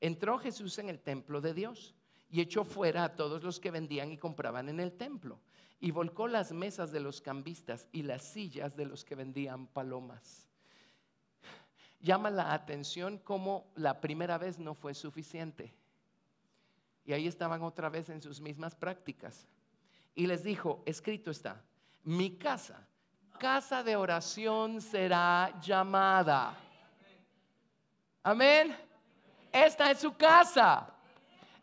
Entró Jesús en el templo de Dios y echó fuera a todos los que vendían y compraban en el templo, y volcó las mesas de los cambistas y las sillas de los que vendían palomas. Llama la atención como la primera vez no fue suficiente. Y ahí estaban otra vez en sus mismas prácticas. Y les dijo: escrito está, mi casa, casa de oración será llamada. Amén. Esta es su casa.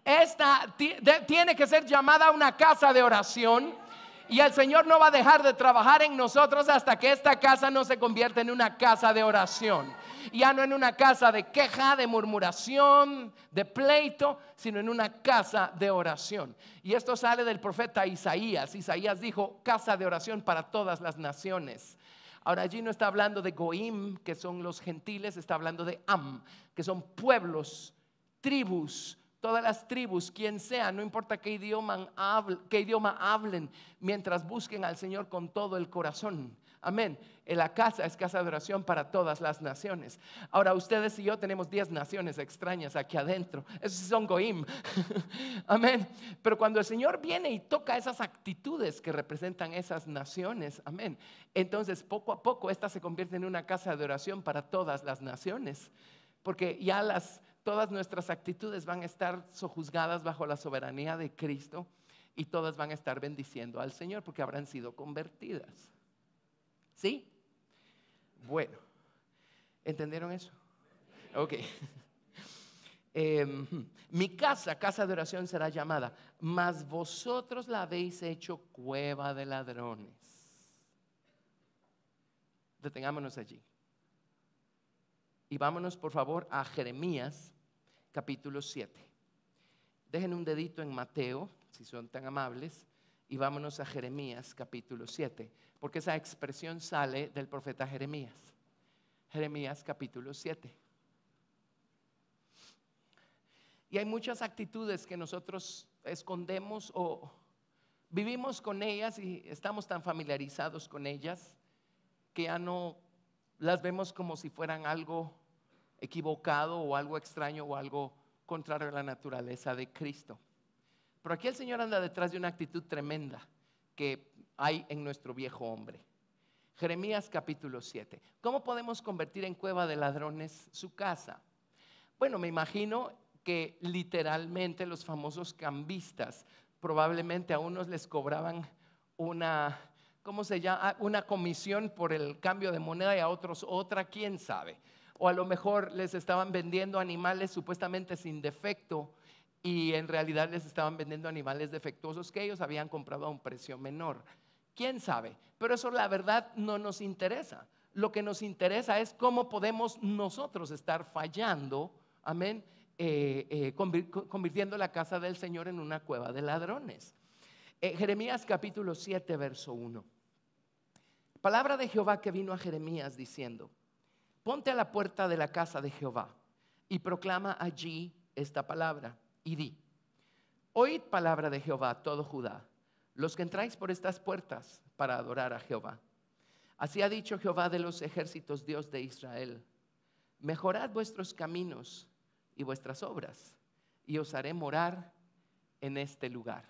Esta tiene que ser llamada una casa de oración. Y el Señor no va a dejar de trabajar en nosotros hasta que esta casa no se convierta en una casa de oración. Ya no en una casa de queja, de murmuración, de pleito, sino en una casa de oración. Y esto sale del profeta Isaías. Isaías dijo: casa de oración para todas las naciones. Ahora allí no está hablando de Goim, que son los gentiles, está hablando de Am, que son pueblos, tribus. Todas las tribus, quien sea, no importa qué idioma hablen, mientras busquen al Señor con todo el corazón. Amén. La casa es casa de oración para todas las naciones. Ahora ustedes y yo tenemos 10 naciones extrañas aquí adentro. Esos son Goim. Amén. Pero cuando el Señor viene y toca esas actitudes que representan esas naciones, amén, entonces poco a poco esta se convierte en una casa de oración para todas las naciones. Porque ya las todas nuestras actitudes van a estar sojuzgadas bajo la soberanía de Cristo y todas van a estar bendiciendo al Señor porque habrán sido convertidas. ¿Sí? Bueno, ¿entendieron eso? Ok. Mi casa de oración será llamada, mas vosotros la habéis hecho cueva de ladrones. Detengámonos allí. Y vámonos por favor a Jeremías capítulo 7. Dejen un dedito en Mateo, si son tan amables, y vámonos a Jeremías capítulo 7, porque esa expresión sale del profeta Jeremías. Jeremías capítulo 7. Y hay muchas actitudes que nosotros escondemos o vivimos con ellas y estamos tan familiarizados con ellas que ya no las vemos como si fueran algo equivocado o algo extraño o algo contrario a la naturaleza de Cristo. Pero aquí el Señor anda detrás de una actitud tremenda que hay en nuestro viejo hombre. Jeremías capítulo 7. ¿Cómo podemos convertir en cueva de ladrones su casa? Bueno, me imagino que literalmente los famosos cambistas probablemente a unos les cobraban una, ¿cómo se llama? Una comisión por el cambio de moneda y a otros otra, quién sabe. O a lo mejor les estaban vendiendo animales supuestamente sin defecto y en realidad les estaban vendiendo animales defectuosos que ellos habían comprado a un precio menor. ¿Quién sabe? Pero eso la verdad no nos interesa. Lo que nos interesa es cómo podemos nosotros estar fallando, amén, convirtiendo la casa del Señor en una cueva de ladrones. Jeremías capítulo 7, verso 1. Palabra de Jehová que vino a Jeremías diciendo: ponte a la puerta de la casa de Jehová y proclama allí esta palabra y di: oíd palabra de Jehová todo Judá, los que entráis por estas puertas para adorar a Jehová. Así ha dicho Jehová de los ejércitos, Dios de Israel: mejorad vuestros caminos y vuestras obras, y os haré morar en este lugar.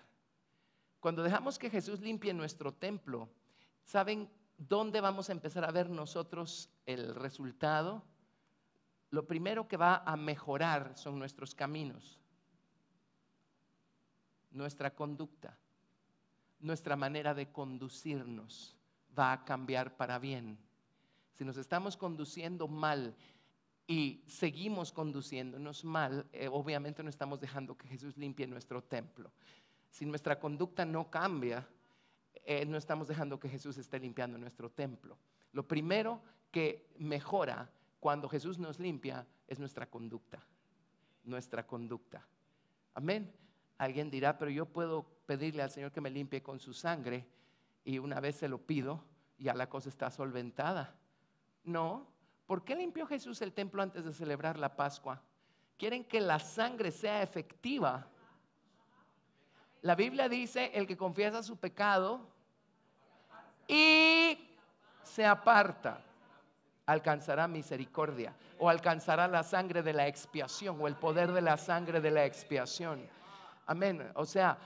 Cuando dejamos que Jesús limpie nuestro templo, ¿saben dónde vamos a empezar a ver nosotros el resultado? Lo primero que va a mejorar son nuestros caminos, nuestra conducta, nuestra manera de conducirnos va a cambiar para bien. Si nos estamos conduciendo mal y seguimos conduciéndonos mal, obviamente no estamos dejando que Jesús limpie nuestro templo. Si nuestra conducta no cambia, no estamos dejando que Jesús esté limpiando nuestro templo. Lo primero que mejora cuando Jesús nos limpia es nuestra conducta. Nuestra conducta. Amén. Alguien dirá, pero yo puedo pedirle al Señor que me limpie con su sangre y una vez se lo pido, ya la cosa está solventada. No. ¿Por qué limpió Jesús el templo antes de celebrar la Pascua? ¿Quieren que la sangre sea efectiva? La Biblia dice: el que confiesa su pecado y se aparta, alcanzará misericordia, o alcanzará la sangre de la expiación, o el poder de la sangre de la expiación. Amén. O sea,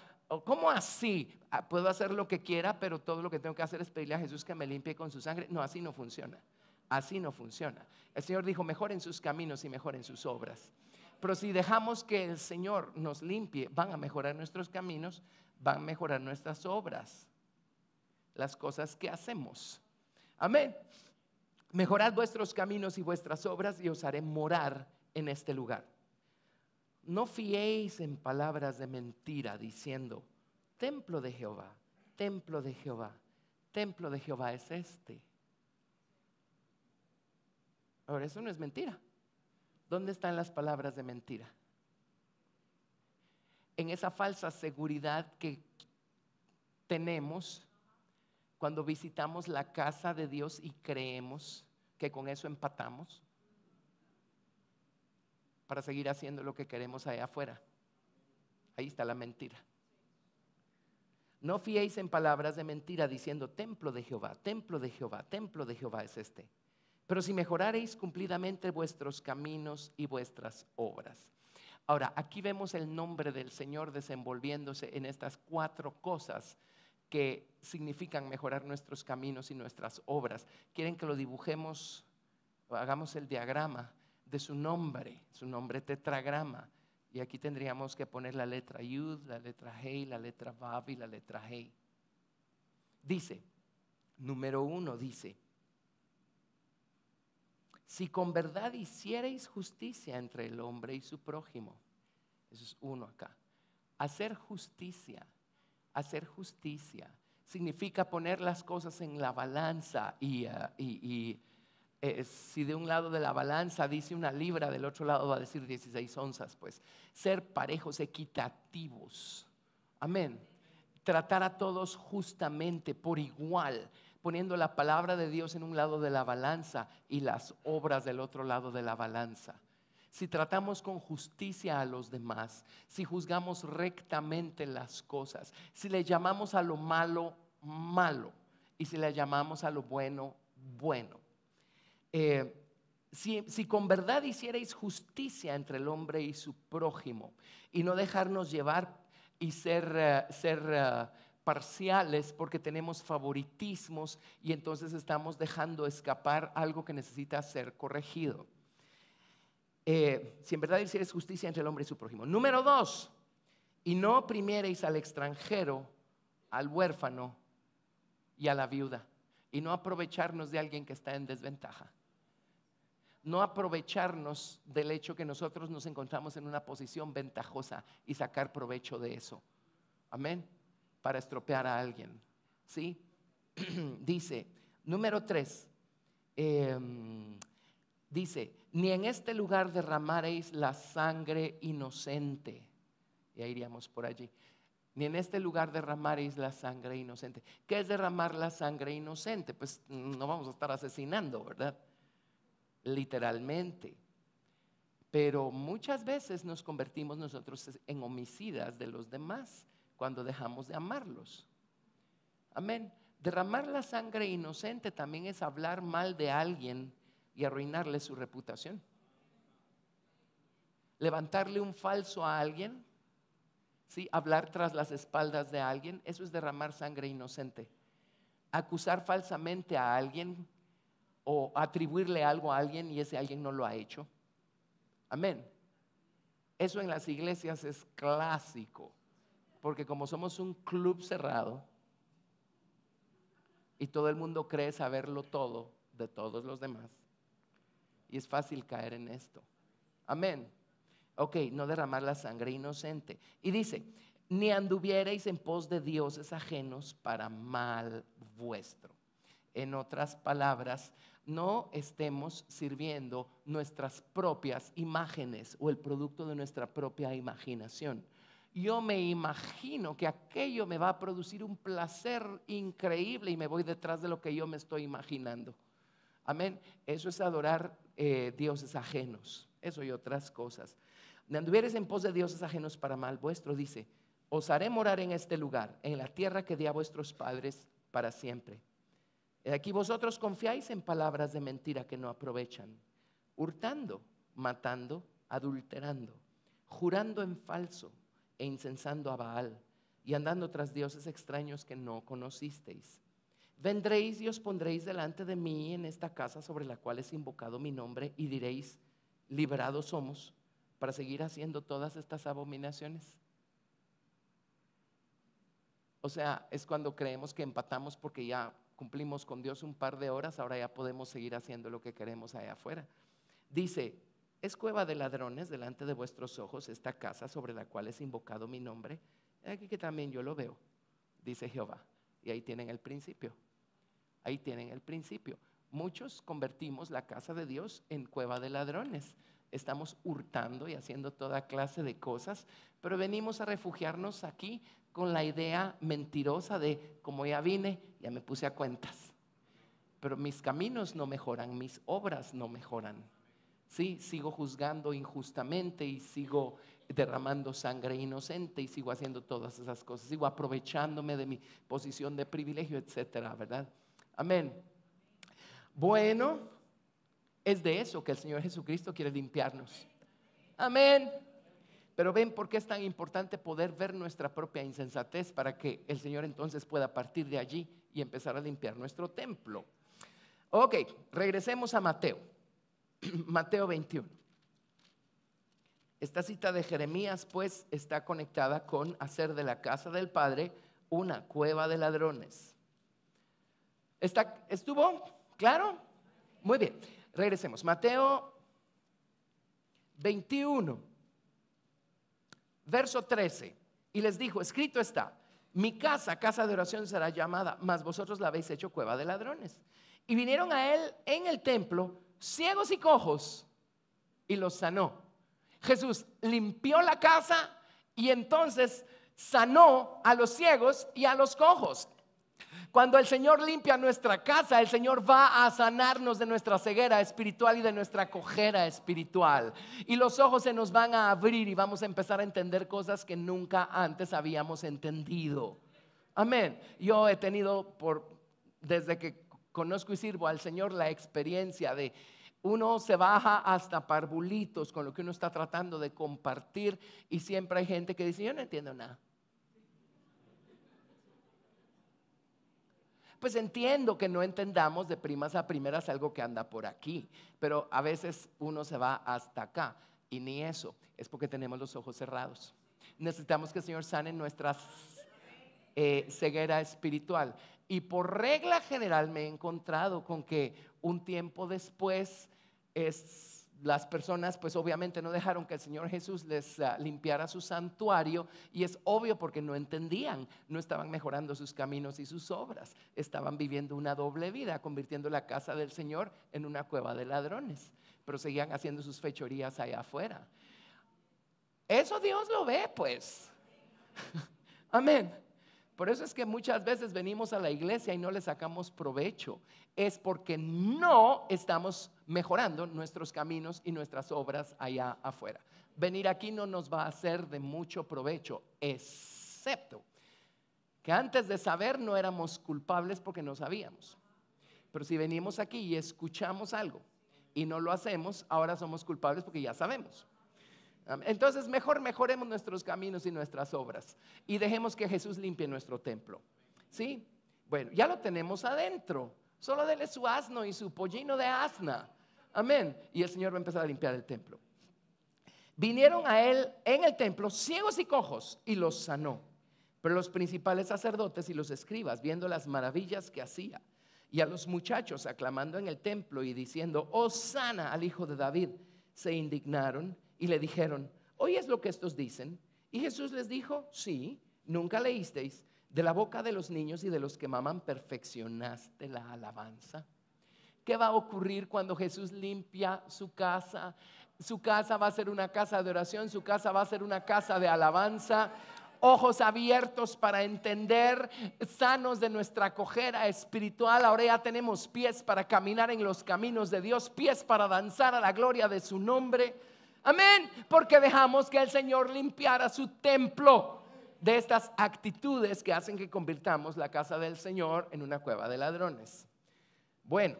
¿cómo así? Puedo hacer lo que quiera, pero todo lo que tengo que hacer es pedirle a Jesús que me limpie con su sangre. No, así no funciona. Así no funciona. El Señor dijo: mejoren sus caminos y mejoren sus obras. Pero si dejamos que el Señor nos limpie, van a mejorar nuestros caminos, van a mejorar nuestras obras, las cosas que hacemos. Amén. Mejorad vuestros caminos y vuestras obras y os haré morar en este lugar. No fiéis en palabras de mentira diciendo: templo de Jehová, templo de Jehová, templo de Jehová es este. Ahora, eso no es mentira. ¿Dónde están las palabras de mentira? En esa falsa seguridad que tenemos cuando visitamos la casa de Dios y creemos que con eso empatamos para seguir haciendo lo que queremos allá afuera. Ahí está la mentira. No fiéis en palabras de mentira diciendo: templo de Jehová, templo de Jehová, templo de Jehová es este. Pero si mejorareis cumplidamente vuestros caminos y vuestras obras. Ahora, aquí vemos el nombre del Señor desenvolviéndose en estas 4 cosas que significan mejorar nuestros caminos y nuestras obras. ¿Quieren que lo dibujemos o hagamos el diagrama de su nombre tetragrama. Y aquí tendríamos que poner la letra Yud, la letra Hei, la letra Vav y la letra Hei. Dice, número 1 dice, si con verdad hicierais justicia entre el hombre y su prójimo. Eso es 1 acá. Hacer justicia significa poner las cosas en la balanza y si de un lado de la balanza dice 1 libra, del otro lado va a decir 16 onzas, pues ser parejos, equitativos. Amén. Tratar a todos justamente, por igual, poniendo la palabra de Dios en un lado de la balanza y las obras del otro lado de la balanza. Si tratamos con justicia a los demás, si juzgamos rectamente las cosas, si le llamamos a lo malo, malo, y si le llamamos a lo bueno, bueno. Si con verdad hicierais justicia entre el hombre y su prójimo, y no dejarnos llevar y ser parciales porque tenemos favoritismos y entonces estamos dejando escapar algo que necesita ser corregido. Si en verdad hicierais justicia entre el hombre y su prójimo. Número 2, y no oprimierais al extranjero, al huérfano y a la viuda, y no aprovecharnos de alguien que está en desventaja. No aprovecharnos del hecho que nosotros nos encontramos en una posición ventajosa y sacar provecho de eso. Amén. Para estropear a alguien. ¿Sí? Dice, número 3, dice, ni en este lugar derramaréis la sangre inocente. Y ahí iríamos por allí. Ni en este lugar derramaréis la sangre inocente. ¿Qué es derramar la sangre inocente? Pues no vamos a estar asesinando, ¿verdad? Literalmente. Pero muchas veces nos convertimos nosotros en homicidas de los demás cuando dejamos de amarlos. Amén. Derramar la sangre inocente también es hablar mal de alguien y arruinarle su reputación. Levantarle un falso a alguien, ¿sí? Hablar tras las espaldas de alguien, eso es derramar sangre inocente. Acusar falsamente a alguien o atribuirle algo a alguien y ese alguien no lo ha hecho. Amén. Eso en las iglesias es clásico, porque como somos un club cerrado y todo el mundo cree saberlo todo de todos los demás, y es fácil caer en esto. Amén. Ok, no derramar la sangre inocente. Y dice, ni anduviereis en pos de dioses ajenos para mal vuestro. En otras palabras, no estemos sirviendo nuestras propias imágenes o el producto de nuestra propia imaginación. Yo me imagino que aquello me va a producir un placer increíble y me voy detrás de lo que yo me estoy imaginando. Amén. Eso es adorar dioses ajenos. Eso y otras cosas. Ni anduvieres en pos de dioses ajenos para mal vuestro, dice, os haré morar en este lugar, en la tierra que di a vuestros padres para siempre. Aquí vosotros confiáis en palabras de mentira que no aprovechan, hurtando, matando, adulterando, jurando en falso e incensando a Baal y andando tras dioses extraños que no conocisteis. Vendréis y os pondréis delante de mí en esta casa sobre la cual es invocado mi nombre y diréis, liberados somos para seguir haciendo todas estas abominaciones. O sea, es cuando creemos que empatamos porque ya cumplimos con Dios un par de horas, ahora ya podemos seguir haciendo lo que queremos allá afuera. Dice, es cueva de ladrones delante de vuestros ojos esta casa sobre la cual es invocado mi nombre. Aquí que también yo lo veo, dice Jehová. Y ahí tienen el principio. Ahí tienen el principio. Muchos convertimos la casa de Dios en cueva de ladrones. Estamos hurtando y haciendo toda clase de cosas, pero venimos a refugiarnos aquí con la idea mentirosa de como ya vine, ya me puse a cuentas. Pero mis caminos no mejoran, mis obras no mejoran. Sí, sigo juzgando injustamente y sigo derramando sangre inocente y sigo haciendo todas esas cosas. Sigo aprovechándome de mi posición de privilegio, etcétera, ¿verdad? Amén. Bueno, es de eso que el Señor Jesucristo quiere limpiarnos. Amén. Pero ven por qué es tan importante poder ver nuestra propia insensatez para que el Señor entonces pueda partir de allí y empezar a limpiar nuestro templo. Ok, regresemos a Mateo. Mateo 21. Esta cita de Jeremías pues está conectada con hacer de la casa del Padre una cueva de ladrones. ¿Estuvo claro? Muy bien, regresemos. Mateo 21, verso 13. Y les dijo, escrito está, mi casa, casa de oración será llamada, mas vosotros la habéis hecho cueva de ladrones. Y vinieron a él en el templo ciegos y cojos y los sanó. Jesús limpió la casa y entonces sanó a los ciegos y a los cojos. Cuando el Señor limpia nuestra casa, el Señor va a sanarnos de nuestra ceguera espiritual y de nuestra cojera espiritual. Y los ojos se nos van a abrir y vamos a empezar a entender cosas que nunca antes habíamos entendido. Amén. Yo he tenido desde que conozco y sirvo al Señor la experiencia de uno se baja hasta parvulitos con lo que uno está tratando de compartir y siempre hay gente que dice, yo no entiendo nada. Pues entiendo que no entendamos de primas a primeras algo que anda por aquí, pero a veces uno se va hasta acá y ni eso, es porque tenemos los ojos cerrados. Necesitamos que el Señor sane nuestra ceguera espiritual. Y por regla general me he encontrado con que un tiempo después las personas pues obviamente no dejaron que el Señor Jesús les limpiara su santuario, y es obvio porque no entendían, no estaban mejorando sus caminos y sus obras, estaban viviendo una doble vida, convirtiendo la casa del Señor en una cueva de ladrones, pero seguían haciendo sus fechorías allá afuera. Eso Dios lo ve pues. Amén. Por eso es que muchas veces venimos a la iglesia y no le sacamos provecho. Es porque no estamos mejorando nuestros caminos y nuestras obras allá afuera. Venir aquí no nos va a hacer de mucho provecho, excepto que antes de saber no éramos culpables porque no sabíamos. Pero si venimos aquí y escuchamos algo y no lo hacemos, ahora somos culpables porque ya sabemos. Entonces mejoremos nuestros caminos y nuestras obras y dejemos que Jesús limpie nuestro templo. ¿Sí? Bueno, ya lo tenemos adentro. Solo dele su asno y su pollino de asna. Amén. Y el Señor va a empezar a limpiar el templo. Vinieron a él en el templo ciegos y cojos y los sanó. Pero los principales sacerdotes y los escribas, viendo las maravillas que hacía, y a los muchachos aclamando en el templo y diciendo, Hosana al hijo de David, se indignaron y le dijeron, ¿oyes lo que estos dicen? Y Jesús les dijo, sí, nunca leísteis, de la boca de los niños y de los que maman perfeccionaste la alabanza. ¿Qué va a ocurrir cuando Jesús limpia su casa? Su casa va a ser una casa de oración, su casa va a ser una casa de alabanza. Ojos abiertos para entender, sanos de nuestra cojera espiritual. Ahora ya tenemos pies para caminar en los caminos de Dios, pies para danzar a la gloria de su nombre. Amén, porque dejamos que el Señor limpiara su templo de estas actitudes que hacen que convirtamos la casa del Señor en una cueva de ladrones. Bueno,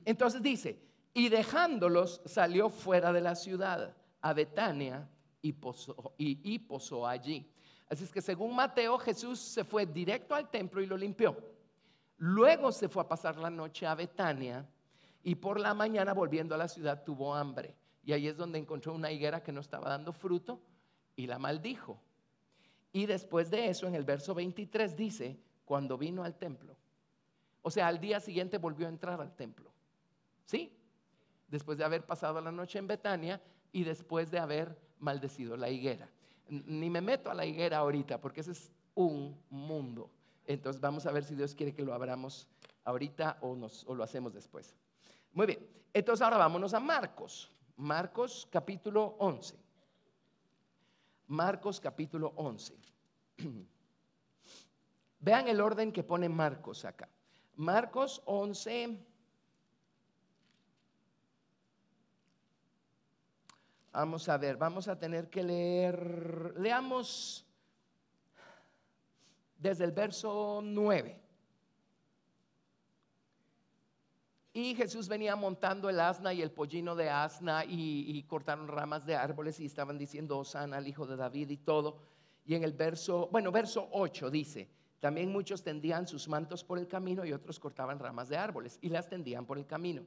entonces dice, y dejándolos salió fuera de la ciudad a Betania y posó allí. Así es que según Mateo, Jesús se fue directo al templo y lo limpió. Luego se fue a pasar la noche a Betania y por la mañana volviendo a la ciudad tuvo hambre. Y ahí es donde encontró una higuera que no estaba dando fruto y la maldijo. Y después de eso, en el verso 23 dice, cuando vino al templo. O sea, al día siguiente volvió a entrar al templo. ¿Sí? Después de haber pasado la noche en Betania y después de haber maldecido la higuera. Ni me meto a la higuera ahorita porque ese es un mundo. Entonces vamos a ver si Dios quiere que lo abramos ahorita o lo hacemos después. Muy bien, entonces ahora vámonos a Marcos. Marcos capítulo 11. Marcos capítulo 11. Vean el orden que pone Marcos acá. Marcos 11. Vamos a ver, vamos a tener que leer. Leamos desde el verso 9. Y Jesús venía montando el asna y el pollino de asna y cortaron ramas de árboles y estaban diciendo Hosana al hijo de David y todo. Y en el verso 8 dice, también muchos tendían sus mantos por el camino y otros cortaban ramas de árboles y las tendían por el camino.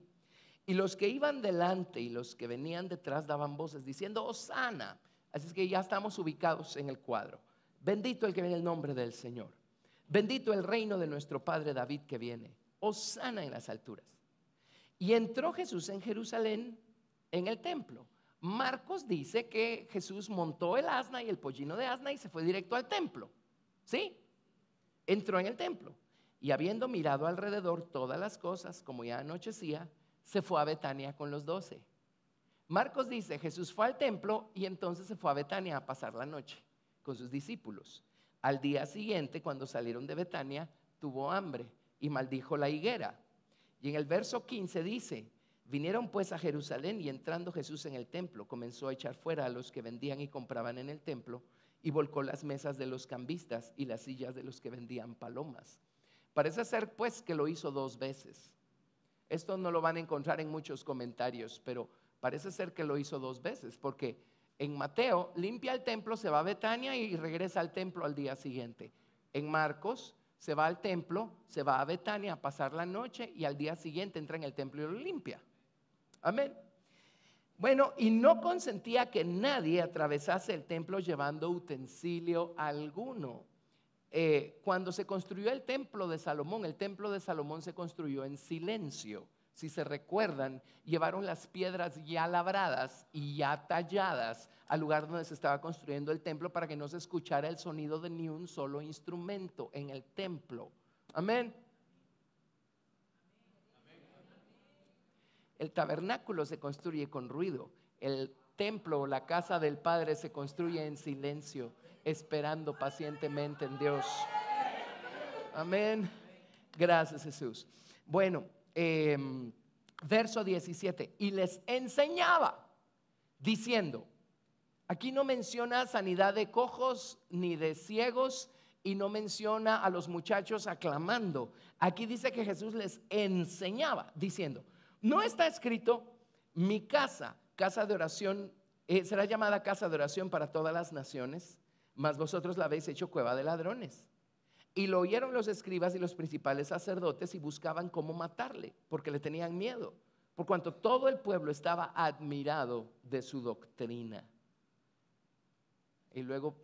Y los que iban delante y los que venían detrás daban voces diciendo, Hosana. Así es que ya estamos ubicados en el cuadro. Bendito el que viene en el nombre del Señor. Bendito el reino de nuestro Padre David que viene. Hosana en las alturas. Y entró Jesús en Jerusalén en el templo. Marcos dice que Jesús montó el asna y el pollino de asna y se fue directo al templo. ¿Sí? Entró en el templo. Y habiendo mirado alrededor todas las cosas, como ya anochecía, se fue a Betania con los 12. Marcos dice, Jesús fue al templo y entonces se fue a Betania a pasar la noche con sus discípulos. Al día siguiente, cuando salieron de Betania, tuvo hambre y maldijo la higuera. Y en el verso 15 dice, vinieron pues a Jerusalén y entrando Jesús en el templo, comenzó a echar fuera a los que vendían y compraban en el templo y volcó las mesas de los cambistas y las sillas de los que vendían palomas. Parece ser pues que lo hizo 2 veces. Esto no lo van a encontrar en muchos comentarios, pero parece ser que lo hizo 2 veces, porque en Mateo limpia el templo, se va a Betania y regresa al templo al día siguiente. En Marcos se va al templo, se va a Betania a pasar la noche y al día siguiente entra en el templo y lo limpia. Amén. Bueno, y no consentía que nadie atravesase el templo llevando utensilio alguno. Cuando se construyó el templo de Salomón se construyó en silencio. Si se recuerdan, llevaron las piedras ya labradas y ya talladas al lugar donde se estaba construyendo el templo para que no se escuchara el sonido de ni un solo instrumento en el templo. Amén. El tabernáculo se construye con ruido. El templo o la casa del Padre se construye en silencio, esperando pacientemente en Dios. Amén. Gracias, Jesús. Bueno, verso 17. Y les enseñaba diciendo, aquí no menciona sanidad de cojos ni de ciegos y no menciona a los muchachos aclamando. Aquí dice que Jesús les enseñaba diciendo, no está escrito mi casa de oración, será llamada casa de oración para todas las naciones, mas vosotros la habéis hecho cueva de ladrones. Y lo oyeron los escribas y los principales sacerdotes y buscaban cómo matarle, porque le tenían miedo, por cuanto todo el pueblo estaba admirado de su doctrina. Y luego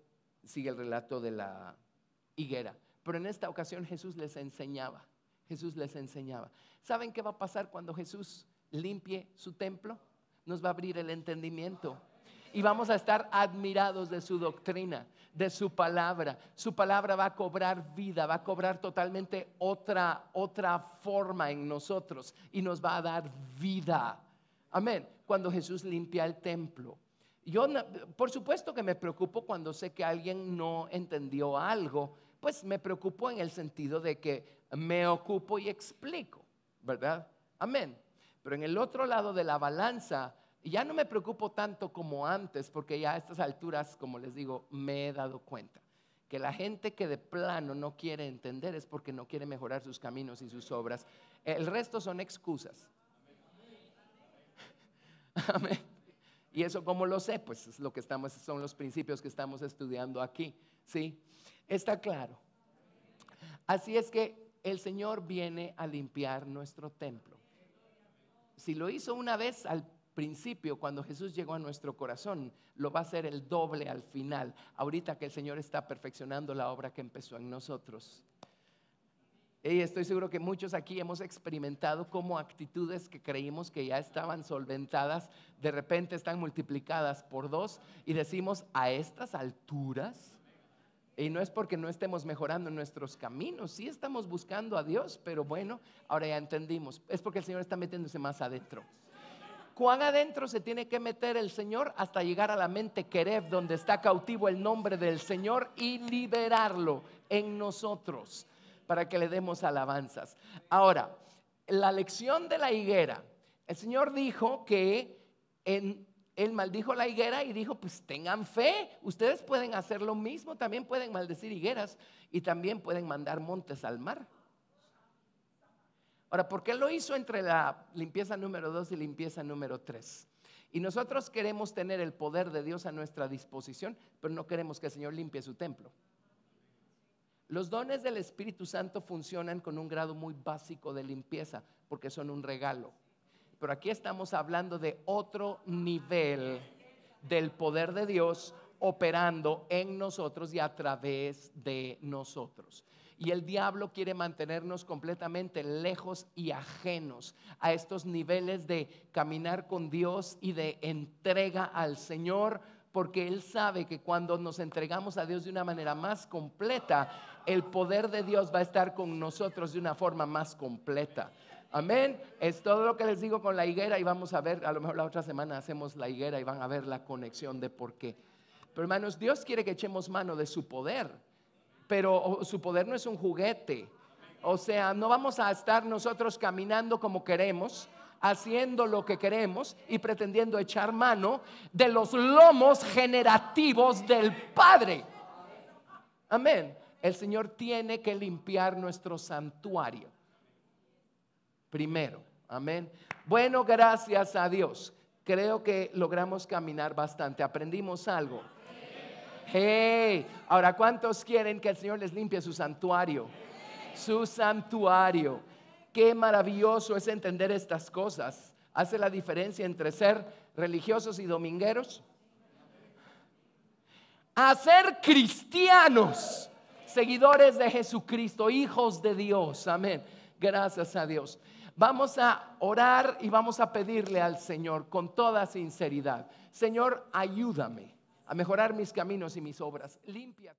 sigue el relato de la higuera. Pero en esta ocasión Jesús les enseñaba. ¿Saben qué va a pasar cuando Jesús limpie su templo? Nos va a abrir el entendimiento. Y vamos a estar admirados de su doctrina, de su palabra. Su palabra va a cobrar vida, va a cobrar totalmente otra forma en nosotros y nos va a dar vida. Amén. Cuando Jesús limpia el templo. Yo, por supuesto que me preocupo cuando sé que alguien no entendió algo, pues me preocupo en el sentido de que me ocupo y explico, ¿verdad? Amén. Pero en el otro lado de la balanza, ya no me preocupo tanto como antes, porque ya a estas alturas, como les digo, me he dado cuenta que la gente que de plano no quiere entender es porque no quiere mejorar sus caminos y sus obras. El resto son excusas. Amén. ¿Y eso cómo lo sé? Pues es lo que son los principios que estamos estudiando aquí, ¿sí? Está claro. Así es que el Señor viene a limpiar nuestro templo. Si lo hizo una vez al principio, cuando Jesús llegó a nuestro corazón, lo va a hacer el doble al final, ahorita que el Señor está perfeccionando la obra que empezó en nosotros. Y estoy seguro que muchos aquí hemos experimentado cómo actitudes que creímos que ya estaban solventadas, de repente están multiplicadas por 2 y decimos, a estas alturas. Y no es porque no estemos mejorando en nuestros caminos, sí estamos buscando a Dios, pero bueno, ahora ya entendimos, es porque el Señor está metiéndose más adentro. ¿Cuán adentro se tiene que meter el Señor? Hasta llegar a la mente Quereb, donde está cautivo el nombre del Señor, y liberarlo en nosotros para que le demos alabanzas. Ahora, la lección de la higuera, el Señor dijo que Él maldijo la higuera y dijo, pues tengan fe, ustedes pueden hacer lo mismo, también pueden maldecir higueras y también pueden mandar montes al mar. Ahora, ¿por qué lo hizo entre la limpieza número 2 y limpieza número 3? Y nosotros queremos tener el poder de Dios a nuestra disposición, pero no queremos que el Señor limpie su templo. Los dones del Espíritu Santo funcionan con un grado muy básico de limpieza, porque son un regalo. pero aquí estamos hablando de otro nivel del poder de Dios operando en nosotros y a través de nosotros. Y el diablo quiere mantenernos completamente lejos y ajenos a estos niveles de caminar con Dios y de entrega al Señor, porque Él sabe que cuando nos entregamos a Dios de una manera más completa, el poder de Dios va a estar con nosotros de una forma más completa. Amén. Es todo lo que les digo con la higuera, y vamos a ver, a lo mejor la otra semana hacemos la higuera y van a ver la conexión de por qué. Pero hermanos, Dios quiere que echemos mano de su poder, pero su poder no es un juguete. O sea, no vamos a estar nosotros caminando como queremos, haciendo lo que queremos y pretendiendo echar mano de los lomos generativos del Padre. Amén. El Señor tiene que limpiar nuestro santuario primero. Amén. Bueno, gracias a Dios. Creo que logramos caminar bastante. Aprendimos algo. Hey, ahora, ¿cuántos quieren que el Señor les limpie su santuario? Su santuario. Qué maravilloso es entender estas cosas. Hace la diferencia entre ser religiosos y domingueros a ser cristianos, seguidores de Jesucristo, hijos de Dios. Amén. Gracias a Dios. Vamos a orar y vamos a pedirle al Señor con toda sinceridad: Señor, ayúdame a mejorar mis caminos y mis obras. Limpia.